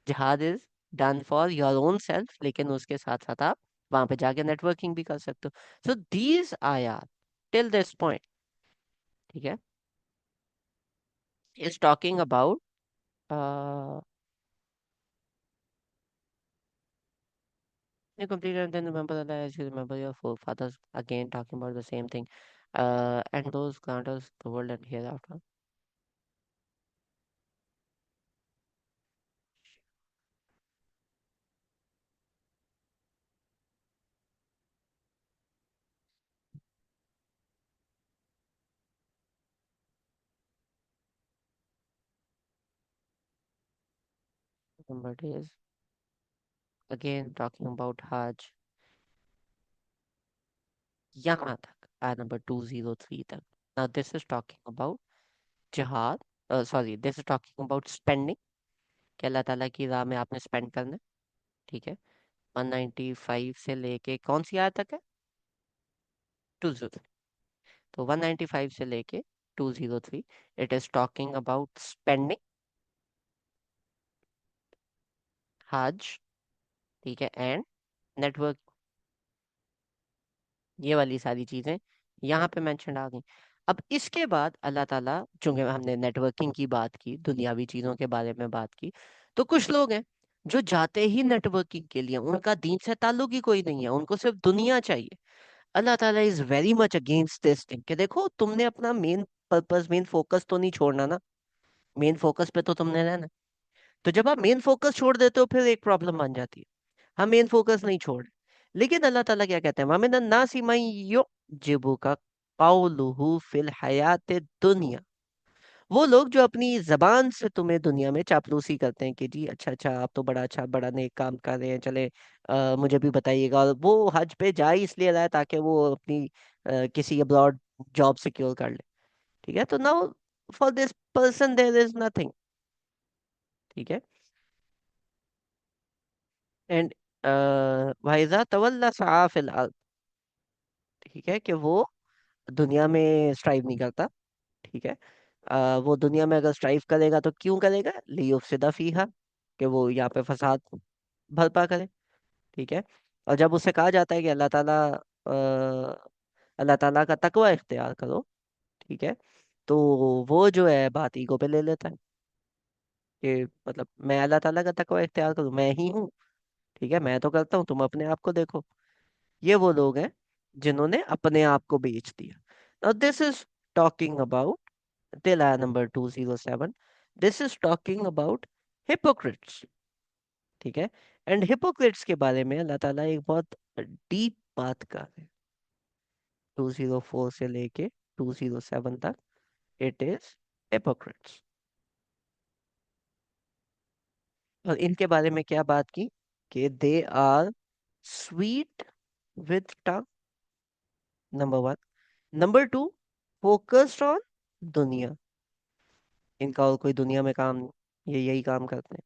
जिहाद is done for your own self, लेकिन उसके साथ साथ आप वहां पे जाके नेटवर्किंग भी कर सकते हो। सो दीज आयात टिल दिस पॉइंट, ठीक है, is talking about you complete and then remember that as you remember your forefathers, again talking about the same thing, and those grant us the world and hereafter. Number is again talking about Hajj, यहाँ तक आया number 203 तक। now this is talking about jihad, sorry, this is talking about spending, कि अल्लाह ताला की राह में आपने स्पेंड करना है। ठीक है, 195 से लेके कौन सी आयत तक है? 203। तो 195 से लेके 203, it is talking about spending, हज, ठीक है, एंड नेटवर्क, ये वाली सारी चीजें यहाँ पे मेंशन आ गई। अब इसके बाद अल्लाह ताला, चूंकि हमने नेटवर्किंग की बात की, दुनियावी चीजों के बारे में बात की, तो कुछ लोग हैं जो जाते ही नेटवर्किंग के लिए, उनका दीन से ताल्लुक ही कोई नहीं है, उनको सिर्फ दुनिया चाहिए। अल्लाह ताला is very much against this thing, कि देखो तुमने अपना मेन पर्पस, मेन फोकस तो नहीं छोड़ना ना, मेन फोकस पे तो तुमने रहना। तो जब आप मेन फोकस छोड़ देते हो फिर एक प्रॉब्लम बन जाती है। हम मेन फोकस नहीं छोड़, लेकिन अल्लाह ताला क्या कहते हैं, वमिन अन्नासी मन युजिबुका कौलुहु फिल हयात दुनिया, वो लोग जो अपनी जबान से तुम्हें दुनिया में चापलूसी करते हैं कि जी अच्छा अच्छा आप तो बड़ा अच्छा बड़ा नेक काम कर रहे हैं, चले मुझे भी बताइएगा। और वो हज पे जा ही इसलिए रहा है ताकि वो अपनी किसी अब्रॉड जॉब सिक्योर कर ले। ठीक है, तो now for this person there is nothing. ठीक है, एंड वाइजा तवल्ला सआ फिल अर्द, ठीक है, कि वो दुनिया में स्ट्राइव नहीं करता। ठीक है, वो दुनिया में अगर स्ट्राइव करेगा तो क्यों करेगा? लियुफसिदा फीहा, कि वो यहाँ पे फसाद बर्पा करे। ठीक है, और जब उससे कहा जाता है कि अल्लाह ताला का तकवा इख्तियार करो, ठीक है, तो वो जो है बात ईगो पे ले लेता है कि मतलब मैं अल्लाह ताला का तकवा इख्तियार करूँ, मैं ही हूँ। ठीक है, मैं तो करता हूँ, तुम अपने आप को देखो। ये वो लोग हैं जिन्होंने अपने आप को बेच दिया। Now this is talking about, till आया number 207, this is talking about hypocrites. ठीक है, एंड हिपोक्रिट्स के बारे में अल्लाह ताला एक बहुत डीप बात कर रहे हैं। 204 से लेके 207 तक इट इज हिपोक्रिट्स। और इनके बारे में क्या बात की कि they are sweet with tongue, number one. Number two, focused on दुनिया। इनका और कोई दुनिया में काम नहीं, ये यही काम करते हैं।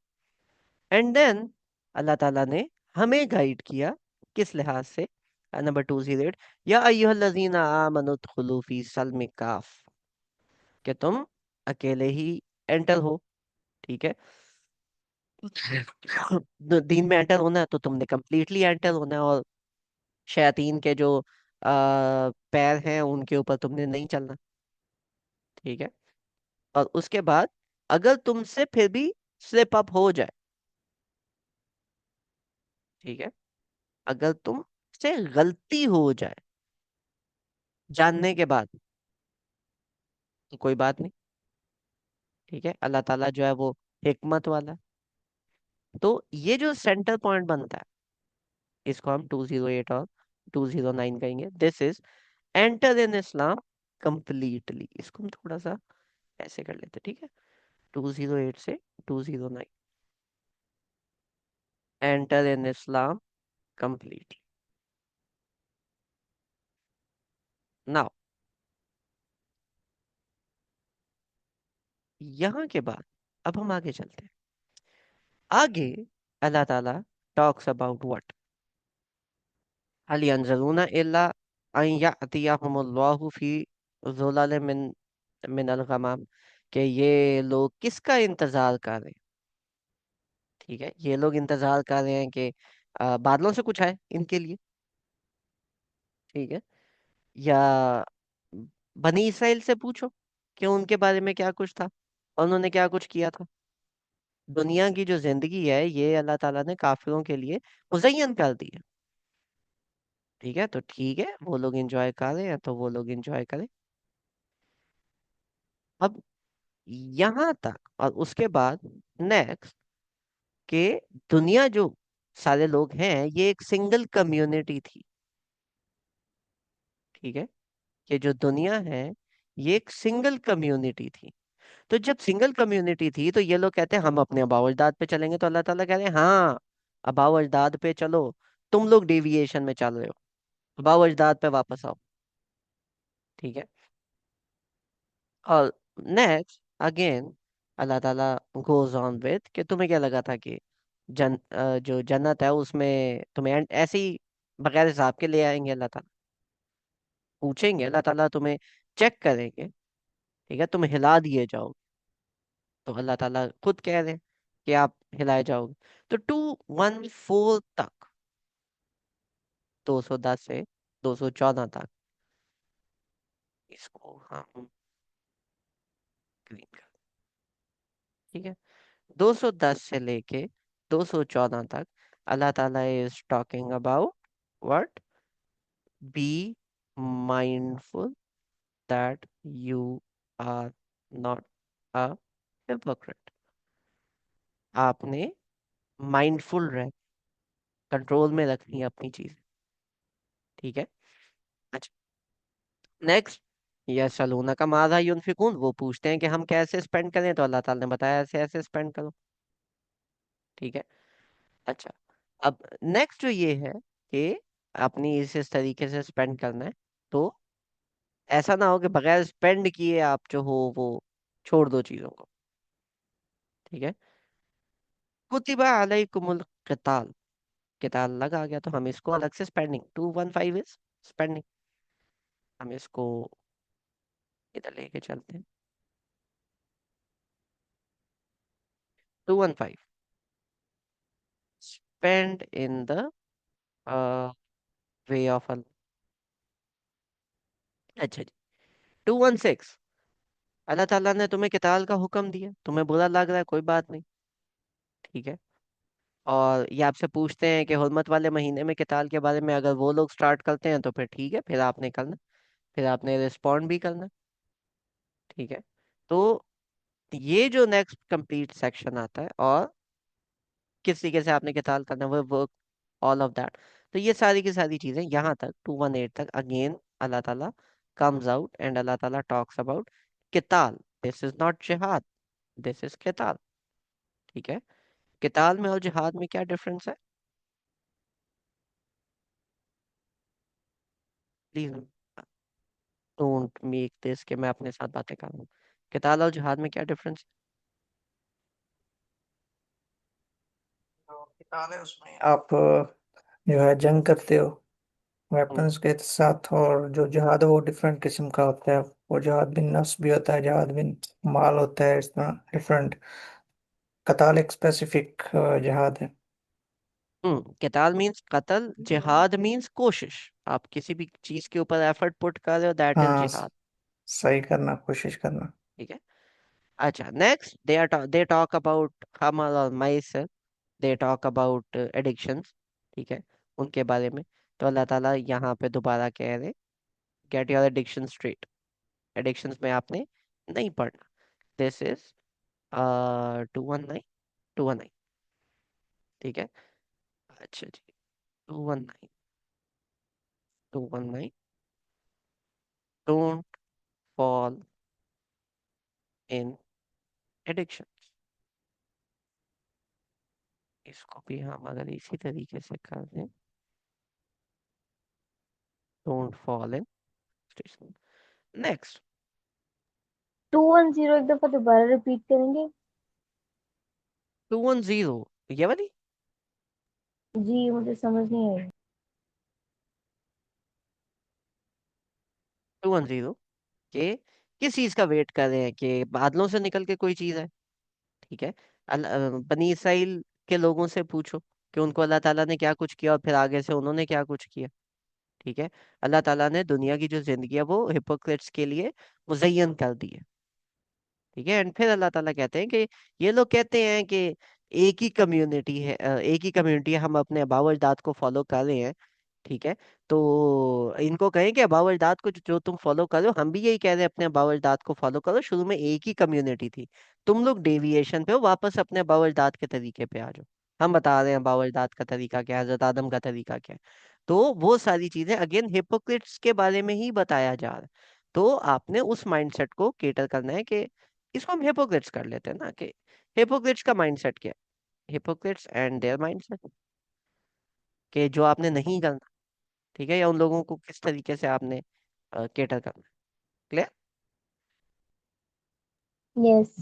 एंड देन अल्लाह ताला ने हमें गाइड किया किस लिहाज से, नंबर 208, या अय्युहल्लज़ीना आमनु उदखुलू फी सल्मि काफ, कि तुम अकेले ही एंटर हो। ठीक है, दीन में एंटर होना है तो तुमने कंप्लीटली एंटर होना है, और शैतान के जो पैर हैं उनके ऊपर तुमने नहीं चलना। ठीक है, और उसके बाद अगर तुमसे फिर भी स्लिप अप हो जाए, ठीक है, अगर तुम से गलती हो जाए जानने के बाद, तो कोई बात नहीं। ठीक है, अल्लाह ताला जो है वो हिकमत वाला है। तो ये जो सेंटर पॉइंट बनता है, इसको हम 208 और 209 कहेंगे। This is enter in Islam completely. इसको हम थोड़ा सा ऐसे कर लेते हैं, ठीक है। 208 से 209, enter in Islam completely. Now यहाँ के बाद अब हम आगे चलते हैं। आगे अल्लाह ताला टॉक्स अबाउट व्हाट, हल यंज़ुरूना इल्ला अन यअतियहुमुल्लाहु फी ज़ुलल मिनल गमाम, कि ये लोग किसका इंतजार कर रहे हैं। ठीक है, ये लोग इंतजार कर रहे हैं कि बादलों से कुछ आए इनके लिए। ठीक है, या बनी इसराइल से पूछो कि उनके बारे में क्या कुछ था और उन्होंने क्या कुछ किया था। दुनिया की जो जिंदगी है ये अल्लाह ताला ने काफिरों के लिए मुज़य्यन कर दी है। ठीक है, तो ठीक है, वो लोग एंजॉय कर रहे हैं तो वो लोग एंजॉय करें। अब यहाँ तक, और उसके बाद नेक्स्ट, के दुनिया जो सारे लोग हैं ये एक सिंगल कम्युनिटी थी। ठीक है, ये जो दुनिया है ये एक सिंगल कम्युनिटी थी। तो जब सिंगल कम्युनिटी थी तो ये लोग कहते हैं हम अपने आबाओ अजदाद पे चलेंगे, तो अल्लाह ताला कह रहे हैं हाँ, आबाओ अजदाद पे चलो, तुम लोग डेविएशन में चल रहे हो, आबाओ अजदाद पे वापस आओ। ठीक है, और नेक्स्ट अगेन अल्लाह ताला गोज ऑन विद कि तुम्हें क्या लगा था कि जो जन्नत है उसमें तुम्हें ऐसे ही बगैर हिसाब के ले आएंगे। अल्लाह ताला पूछेंगे, अल्लाह ताला तुम्हें चेक करेंगे। ठीक है, तुम हिला दिए जाओगे, तो अल्लाह ताला खुद कह रहे हैं कि आप हिलाए जाओगे। तो 214 तक, 210 से 214 तक, इसको हम क्लीन कर, ठीक है, 210 से लेके 214 तक अल्लाह ताला is talking about what, be mindful that you are not a hypocrite. आपने माइंडफुल रह, कंट्रोल में रखनी है अपनी चीज। ठीक है, अच्छा, नेक्स्ट, यसअलूना का माज़ा युनफिकून, वो पूछते हैं कि हम कैसे स्पेंड करें, तो अल्लाह ताला ने बताया ऐसे ऐसे स्पेंड करो। ठीक है, अच्छा, अब नेक्स्ट जो ये है कि अपनी इस तरीके से स्पेंड करना है, तो ऐसा ना हो कि बगैर स्पेंड किए आप जो हो वो छोड़ दो चीजों को। ठीक है, कुतिबा अलैकुमुल क़िताल, क़िताल अलग आ गया तो हम इसको अलग से स्पेंडिंग, 215 इज स्पेंडिंग, हम इसको इधर लेके चलते हैं। 215 spend in the way of, अच्छा जी। 216, अल्लाह ताला ने तुम्हें किताल का हुक्म दिया, तुम्हें बुरा लग रहा है कोई बात नहीं। ठीक है, और ये आपसे पूछते हैं कि हुर्मत वाले महीने में किताल के बारे में, अगर वो लोग स्टार्ट करते हैं तो फिर ठीक है, फिर आपने करना, फिर आपने रिस्पॉन्ड भी करना। ठीक है। तो ये जो नेक्स्ट कंप्लीट सेक्शन आता है, और किस तरीके से आपने किताल करना है, वो वर्क, ऑल ऑफ दैट। तो ये सारी की सारी चीजें यहाँ तक 218 तक अगेन अल्लाह ताला कम्स आउट एंड अल्लाह ताला टॉक्स अबाउट किताल। दिस इज नॉट जिहाद, दिस इज किताल। ठीक है। किताल में और जिहाद में क्या डिफरेंस है? प्लीज डोंट मेक दिस कि मैं अपने साथ बातें कर रहा हूँ। किताल और जिहाद में क्या डिफरेंस जो किताब है उसमें आप जो है जंग करते हो है? वेपन्स के साथ, और जो जिहाद है वो डिफरेंट किस्म का होता है। वो जिहाद बिन नफ्स भी होता है, जिहाद बिन माल होता है, इसमें डिफरेंट। कताल एक स्पेसिफिक जिहाद है। किताल मीन्स कत्ल, जिहाद मीन्स कोशिश। आप किसी भी चीज के ऊपर एफर्ट पुट कर रहे हो, दैट इज हाँ, जिहाद। सही करना, कोशिश करना। ठीक है। अच्छा, नेक्स्ट दे टॉक अबाउट हमल और मैसर, दे टॉक अबाउट एडिक्शंस। ठीक है, उनके बारे में। तो अल्लाह ताला यहाँ पे दोबारा कह रहे, get your addiction straight. Addictions में आपने नहीं पढ़ना। This is 219, 219। ठीक है। अच्छा जी, 219, 219, डोंट फॉल इन एडिक्शन। इसको भी हम अगर इसी तरीके से कर दें, don't fall in station. Next, 210 एक दफा दोबारा रिपीट करेंगे? 210, ये वाली। जी मुझे समझ नहीं आई। 210 के किस चीज का वेट कर रहे हैं, कि बादलों से निकल के कोई चीज है? ठीक है। बनी इसराइल के लोगों से पूछो कि उनको अल्लाह ताला ने क्या कुछ किया, और फिर आगे से उन्होंने क्या कुछ किया। ठीक है। अल्लाह ताला ने दुनिया की जो जिंदगी है वो हिपोक्रेट्स के लिए मुज़य्यन कर दी है। ठीक है। एंड फिर अल्लाह ताला कहते हैं कि ये लोग कहते हैं कि एक ही कम्युनिटी है, एक ही कम्युनिटी है, हम अपने अबाउ अजदाद को फॉलो कर रहे हैं। ठीक है। तो इनको कहें कि अबाउ अजदाद को जो तुम फॉलो कर रहे हो, हम भी यही कह रहे हैं, अपने अबाउ अजदाद को फॉलो करो, शुरू में एक ही कम्युनिटी थी, तुम लोग डेविएशन पे हो, वापस अपने अबाउ अजदाद के तरीके पे आ जाओ। हम बता रहे हैं अबाउ अजदाद का तरीका क्या है, हजरत आदम का तरीका क्या है। तो वो सारी चीजें अगेन हिपोक्रेट्स के बारे में ही बताया जा रहा है। तो आपने उस माइंडसेट को केटर करना है कि इसको हम हिपोक्रेट्स कर लेते हैं ना, कि हिपोक्रेट्स का माइंडसेट क्या है, हिपोक्रेट्स एंड देयर माइंडसेट, कि जो आपने नहीं करना। ठीक है, या उन लोगों को किस तरीके से आपने केटर करना है। Clear? Yes.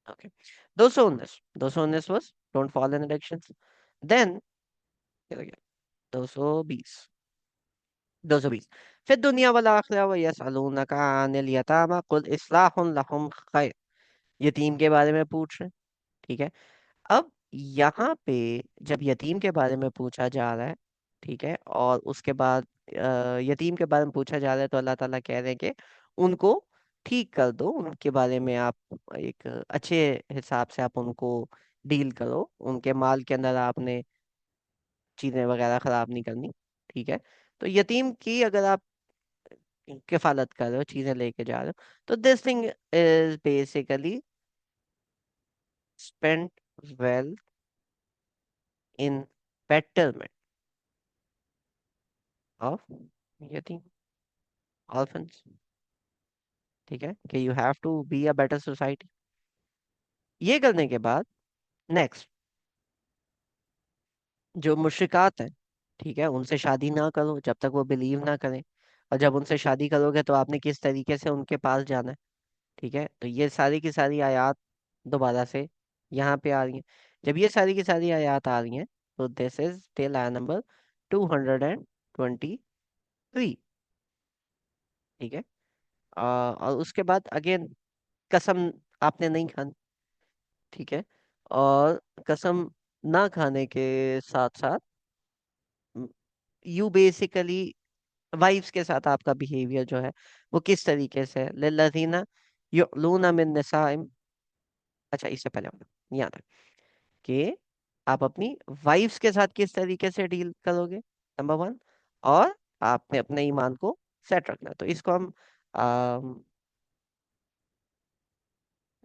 Okay. 219, 219 was don't follow in addictions. Then 220, 220, फिर दुनिया वाला आखिरा व यसअलूनका अनिल यतामा कुल इस्लाहुन लहुम खैर। यतीम के बारे में पूछ रहे हैं। ठीक है। अब यहाँ पे जब यतीम के बारे में पूछा जा रहा है, ठीक है, और उसके बाद यतीम के बारे में पूछा जा रहा है, तो अल्लाह ताला कह रहे हैं कि उनको ठीक कर दो, उनके बारे में आप एक अच्छे हिसाब से आप उनको डील करो, उनके माल के अंदर आपने चीजें वगैरह खराब नहीं करनी। ठीक है। तो यतीम की अगर आप किफालत कर रहे हो, चीजें लेके जा रहे हो, तो this thing is basically spent well in betterment of यतीम, ऑर्फन्स। ठीक है, कि you have to be a better society. ये करने के बाद नेक्स्ट, जो मुशरिकात हैं, ठीक है, उनसे शादी ना करो जब तक वो बिलीव ना करें। और जब उनसे शादी करोगे तो आपने किस तरीके से उनके पास जाना है। ठीक है। तो ये सारी की सारी आयत दोबारा से यहाँ पे आ रही हैं। जब ये सारी की सारी आयत आ रही हैं, तो दिस इज टिल आया नंबर 223। ठीक है। और उसके बाद अगेन कसम आपने नहीं खानी। ठीक है। और कसम ना खाने के साथ साथ यू बेसिकली वाइफ्स के साथ आपका बिहेवियर जो है वो किस तरीके से है, लिल्लज़ीना युलूना मिन निसाइम। अच्छा, इससे पहले यहाँ तक कि आप अपनी वाइफ्स के साथ किस तरीके से डील करोगे, नंबर वन। और आपने अपने ईमान को सेट रखना है। तो इसको हम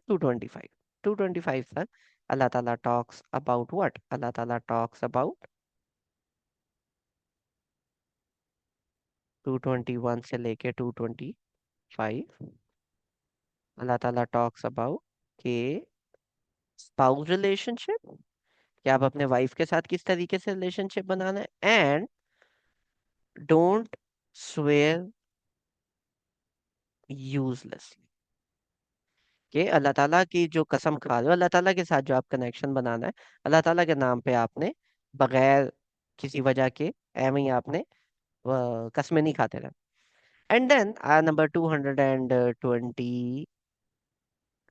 225, 225 तक अल्लाह ताला टॉक्स अबाउट व्हाट, अल्लाह ताला टॉक्स अबाउट 221 से लेके 225 अल्लाह ताला टॉक्स अबाउट के स्पाउस रिलेशनशिप, कि आप अपने वाइफ के साथ किस तरीके से रिलेशनशिप बनाना है, एंड डोंट स्वेयर यूजलेसली, कि अल्लाह ताला की जो कसम खा रहे हो, अल्लाह ताला के साथ जो आप कनेक्शन बनाना है, अल्लाह ताला के नाम पे आपने बगैर किसी वजह के एवं ही आपने कस्में नहीं खाते रहे। एंड देन नंबर 220,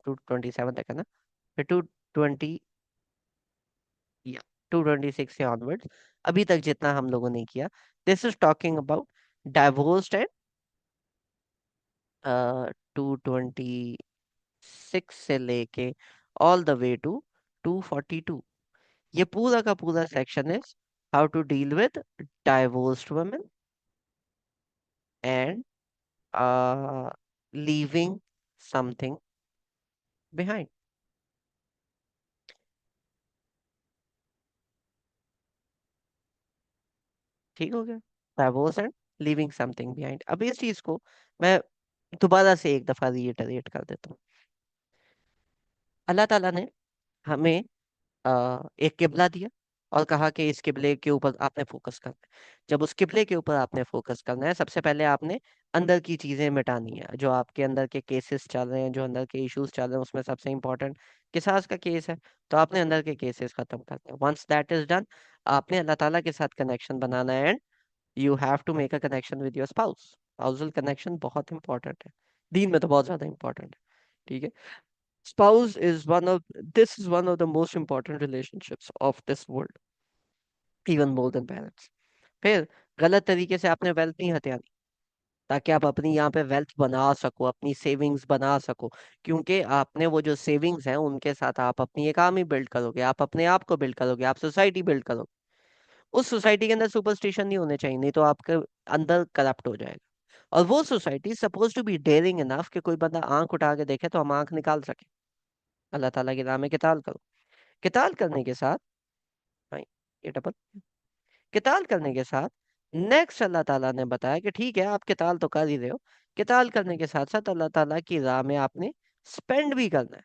227 तक है ना, फिर 220 या 226 से ऑनवर्ड्स अभी तक जितना हम लोगों ने किया, this is talking about divorced and 226 से लेके ऑल द वे टू 242, ये पूरा का पूरा section is how to deal with divorced women and leaving something behind. ठीक हो गया, divorce and leaving something behind. अब इस चीज को मैं दोबारा से एक दफा रिइटरेट कर देता हूँ। अल्लाह ताला ने हमें एक किबला दिया और कहा कि इस किबले के ऊपर आपने फोकस करना है। जब उस किबले के ऊपर आपने फोकस करना है, सबसे पहले आपने अंदर की चीजें मिटानी है, जो आपके अंदर के केसेस चल रहे हैं, जो अंदर के इश्यूज चल रहे हैं, उसमें सबसे इंपॉर्टेंट किसास का केस है। तो आपने अंदर के केसेस खत्म करने हैं। वंस दैट इज डन, आपने अल्लाह ताला के साथ कनेक्शन बनाना है, and you have to make a connection with your spouse. Spousal connection बहुत इंपॉर्टेंट है, दीन में तो बहुत ज्यादा इंपॉर्टेंट है। ठीक है, spouse is one of this is one of the most important relationships of this world, even more than parents। फिर गलत तरीके से आपने वेल्थ नहीं हथियानी, ताकि आप अपनी यहाँ पे वेल्थ बना सको, अपनी सेविंग्स बना सको। क्योंकि आपने वो जो सेविंग्स हैं उनके साथ आप अपनी एक आर्मी बिल्ड करोगे, आप अपने आप को बिल्ड करोगे, आप सोसाइटी बिल्ड करोगे। उस सोसाइटी के अंदर सुपरस्टिशन नहीं होने चाहिए, नहीं तो आपके अंदर करप्ट हो जाएगा। और वो society suppose to be daring enough कि कोई बंदा आंख उठा के देखे तो हम आंख निकाल सके। अल्लाह ताला के नाम में किताल करो। किताल करने के साथ, भाई ये डबल, किताल करने के साथ नेक्स्ट अल्लाह ताला ने बताया कि ठीक है आप किताल तो कर ही रहे हो, किताल करने के साथ साथ अल्लाह ताला की राह में आपने स्पेंड भी करना है।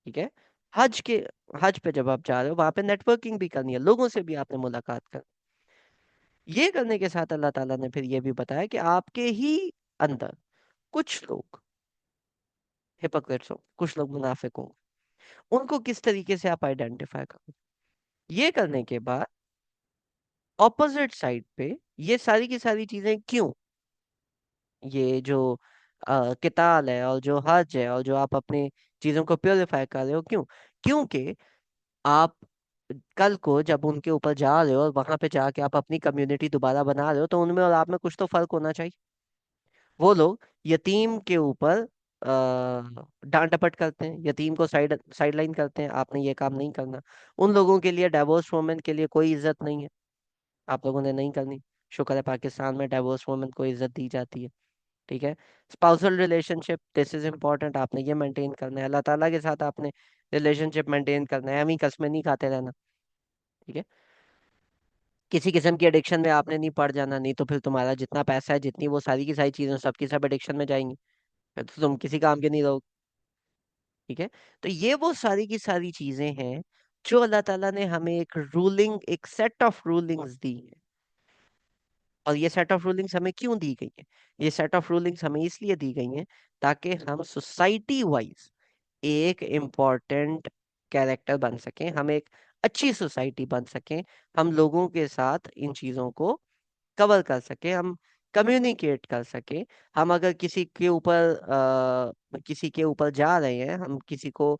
ठीक है, हज के हज पे जब आप जा रहे हो वहां पे नेटवर्किंग भी करनी है, लोगों से भी आपने मुलाकात करनी। ये करने के साथ अल्लाह ताला ने फिर ये भी बताया कि आपके ही अंदर कुछ लोग हिपोक्रेट्स हो, कुछ लोग मुनाफिक हो, उनको किस तरीके से आप आइडेंटिफाई करो। ये करने के बाद ऑपोजिट साइड पे ये सारी की सारी चीजें क्यों, ये जो किताल है और जो हज है और जो आप अपनी चीजों को प्योरीफाई कर रहे हो, क्यों? क्योंकि आप कल को जब उनके ऊपर जा रहे हो और वहां पे जाके आप अपनी कम्युनिटी दोबारा बना रहे हो, तो उनमें और आप में कुछ तो फर्क होना चाहिए। वो लोग यतीम के ऊपर डांट डपट करते हैं, यतीम को साइड लाइन करते हैं, आपने ये काम नहीं करना। उन लोगों के लिए, डाइवोर्स वुमेन के लिए कोई इज्जत नहीं है, आप लोगों ने नहीं करनी। शुक्र है पाकिस्तान में डाइवोर्स वुमेन को इज्जत दी जाती है। ठीक है, spousal relationship, this is important, आपने ये मेंटेन करना है। अल्लाह ताला के साथ आपने रिलेशनशिप मेंटेन करना है, हम ही कस्में नहीं खाते रहना। ठीक है, किसी किस्म की एडिक्शन में आपने नहीं पड़ जाना, नहीं तो फिर तुम्हारा जितना पैसा है, जितनी वो सारी की सारी चीजें सबकी सब एडिक्शन में जाएंगी, फिर तो तुम किसी काम के नहीं रहोगे। ठीक है, तो ये वो सारी की सारी चीजें हैं जो अल्लाह ताला ने हमें एक रूलिंग, एक सेट ऑफ रूलिंग्स दी है। और ये सेट ऑफ रूलिंग्स हमें क्यों दी गई है? ये सेट ऑफ रूलिंग्स हमें इसलिए दी गई हैं ताकि हम सोसाइटी वाइज एक इम्पोर्टेंट कैरेक्टर बन सकें, हम एक अच्छी सोसाइटी बन सकें, हम लोगों के साथ इन चीजों को कवर कर सके, हम कम्युनिकेट कर सके। हम अगर किसी के ऊपर जा रहे हैं, हम किसी को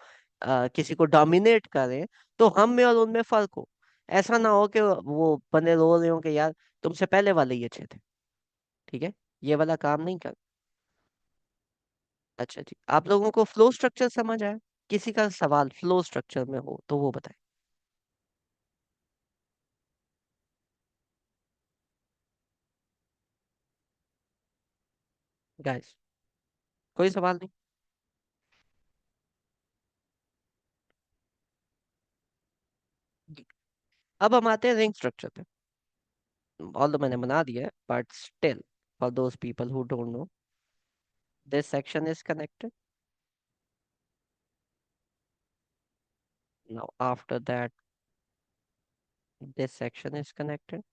डोमिनेट करें, तो हम में और उनमें फर्क हो। ऐसा ना हो कि वो बंदे रो रहे हो कि यार तुमसे पहले वाले ही अच्छे थे। ठीक है, ये वाला काम नहीं कर। अच्छा जी, आप लोगों को फ्लो स्ट्रक्चर समझ आया? किसी का सवाल फ्लो स्ट्रक्चर में हो तो वो बताएं। गाइस, कोई सवाल नहीं? अब हम आते हैं रिंग स्ट्रक्चर पे। ऑल्दो मैंने बना दिया है, but still, for those people who don't know, this section is connected. Now after that, this section is connected.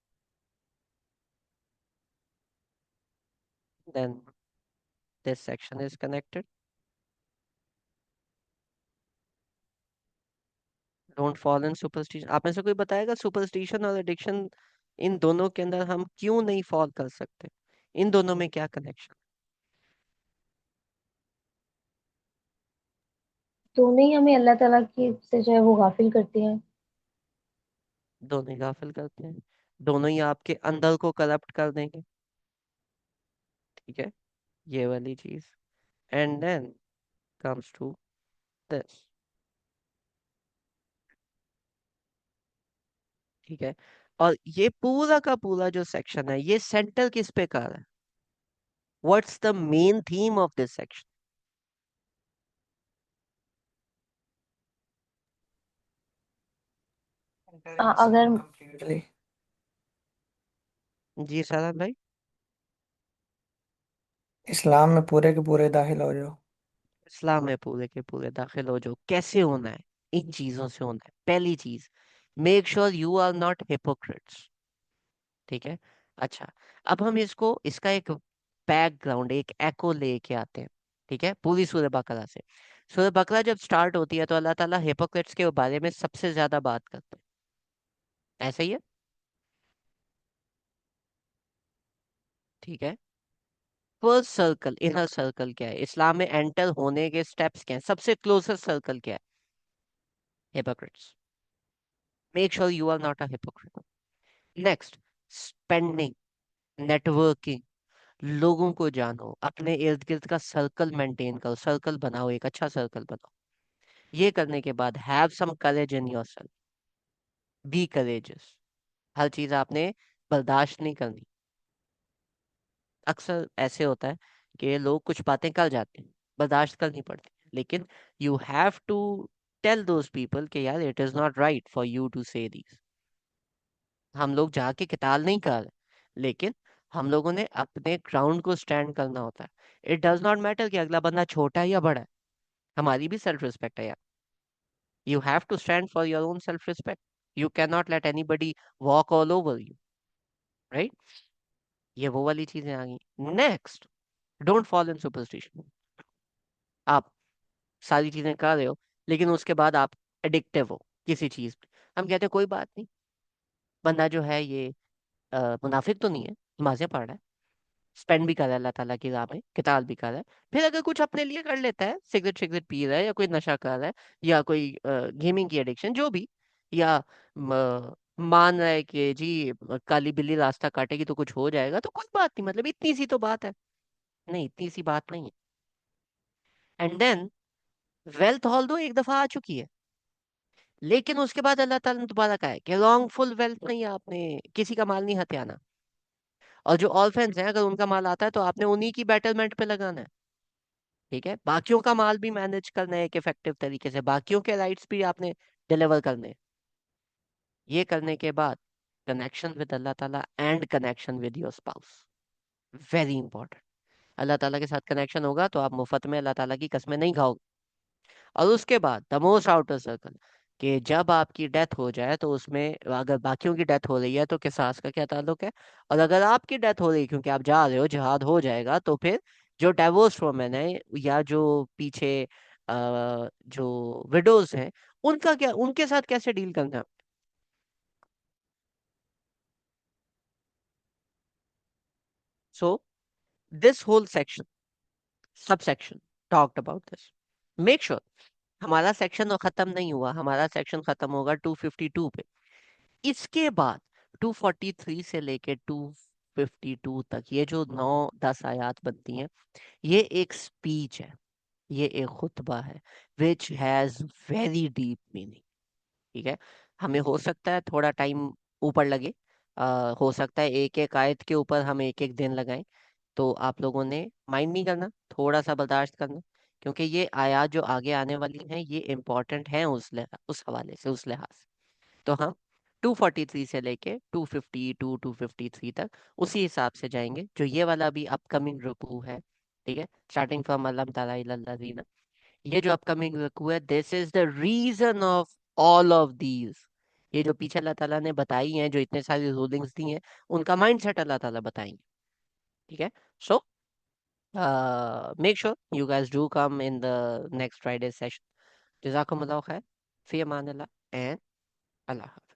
Then this section is connected. Don't fall in superstition. आप में से कोई बताएगा सुपरस्टिशन और एडिक्शन, इन दोनों के अंदर हम क्यों नहीं फॉल कर सकते? इन दोनों में क्या कनेक्शन? दोनों ही हमें अल्लाह ताला की से जो है वो गाफिल करती हैं। दोनों ही गाफिल करते हैं, दोनों ही आपके अंदर को करप्ट कर देंगे। ठीक है, ये वाली चीज। And then comes to this. ठीक है, और ये पूरा का पूरा जो सेक्शन है, ये सेंटर किस पे कर रहा है? What's the main theme of this section? अगर completely. जी सारा भाई। इस्लाम में पूरे के पूरे दाखिल हो जाओ। इस्लाम में पूरे के पूरे दाखिल हो जो कैसे होना है? इन चीजों से होना है। पहली चीज, make sure you are not hypocrites. ठीक है, अच्छा, अब हम इसका एक बैकग्राउंड, एक एको लेके आते हैं। ठीक है, पूरी सूरह बकरा से। सूरह बकरा जब स्टार्ट होती है तो अल्लाह ताला हिपोक्रिट्स के बारे में सबसे ज्यादा बात करते हैं, ऐसा ही है? ठीक है, फर्स्ट सर्कल, इनर सर्कल क्या है इस्लाम में? एंटर होने के स्टेप्स क्या है? सबसे क्लोजेस्ट सर्कल क्या है? Hypocrites. Make sure you are not a hypocrite. Next, spending, networking, लोगों को जानो, अपने इर्द गिर्द का सर्कल मेंटेन करो, सर्कल बनाओ, एक अच्छा सर्कल बनाओ। ये करने के बाद have some courage in yourself, be courageous. हर चीज आपने बर्दाश्त नहीं करनी। अक्सर ऐसे होता है कि लोग कुछ बातें कर जाते हैं, बर्दाश्त करनी पड़ती है, लेकिन you have to tell those people कि यार it is not right for you to say this. हम लोग जाके किताल नहीं कर रहे, लेकिन हम लोगों ने अपने ग्राउंड को स्टैंड करना होता है। इट डज नॉट मैटर कि अगला बंदा छोटा है या बड़ा है, हमारी भी सेल्फ रिस्पेक्ट है यार। You have to stand for your own self respect. You can not let anybody walk all over you, right? ये वो वाली चीजें आ गई। Next, don't follow in superstition. आप सारी चीजें कर रहे हो, लेकिन उसके बाद आप एडिक्टिव हो किसी चीज पे। हम कहते हैं कोई बात नहीं, बंदा जो है ये मुनाफिक तो नहीं है, नमाजें पढ़ रहा है, स्पेंड भी कर रहा है अल्लाह ताला की राह में, किताब भी कर रहा है। फिर अगर कुछ अपने लिए कर लेता है, सिगरेट सिगरेट पी रहा है, या कोई नशा कर रहा है, या कोई गेमिंग की एडिक्शन जो भी, या मान रहा है कि जी काली बिल्ली रास्ता काटेगी तो कुछ हो जाएगा, तो कोई बात नहीं, मतलब इतनी सी तो बात है। नहीं, इतनी सी बात नहीं है। एंड देन वेल्थ ऑल दो एक दफा आ चुकी है, लेकिन उसके बाद अल्लाह ताला ने दोबारा कहा है कि रॉन्गफुल वेल्थ नहीं, आपने किसी का माल नहीं हथियाना। और जो ऑर्फेन्स हैं, अगर उनका माल आता है तो आपने उन्हीं की बेटरमेंट पे लगाना है। ठीक है, बाकियों का माल भी मैनेज करना है एक इफेक्टिव तरीके से, बाकियों के राइट्स भी आपने डिलीवर करने हैं। ये करने के बाद कनेक्शन विद अल्लाह ताला and connection with your spouse, very important. Allah ताला के साथ कनेक्शन होगा तो आप मुफ्त में अल्लाह ताला की कस्में नहीं खाओगे। और उसके बाद द मोस्ट आउटर सर्कल, कि जब आपकी डेथ हो जाए तो उसमें अगर बाकियों की डेथ हो रही है तो किसास का क्या ताल्लुक है? और अगर आपकी डेथ हो रही है क्योंकि आप जा रहे हो, जिहाद हो जाएगा, तो फिर जो डाइवोर्स वुमेन है या जो पीछे जो विडोज हैं, उनका क्या, उनके साथ कैसे डील करना है? So this whole section, sub section talked about this. Make sure, हमारा सेक्शन खत्म नहीं हुआ, हमारा सेक्शन खत्म होगा 252 पे। इसके बाद 243 से लेके 252 तक ये जो 9-10 आयात बनती हैं, ये एक स्पीच है, ये एक खुतबा है, which has very deep meaning. ठीक है, हमें हो सकता है थोड़ा टाइम ऊपर लगे, हो सकता है एक एक आयत के ऊपर हम एक एक दिन लगाएं, तो आप लोगों ने माइंड नहीं करना, थोड़ा सा बर्दाश्त करना, क्योंकि ये आयात जो आगे आने वाली हैं ये इम्पोर्टेंट हैं उस हवाले से, उस लिहाज से। तो हम 243 से लेके 252 253 तक उसी हिसाब से जाएंगे, जो ये वाला भी अपकमिंग रुकू है। ठीक है, स्टार्टिंग फ्रॉम अलम तरा इलल्लज़ीना, ये जो अपकमिंग रुकू है, this is the reason of all of these. ये जो पीछे अल्लाह ताला ने बताई हैं, जो इतने सारी रूलिंग्स दी हैं, उनका माइंडसेट अल्लाह ताला बताएंगे। ठीक है, सो make sure you guys do come in the next Friday session. Jazakumullah khair. Fi amanillah and Allah Hafiz.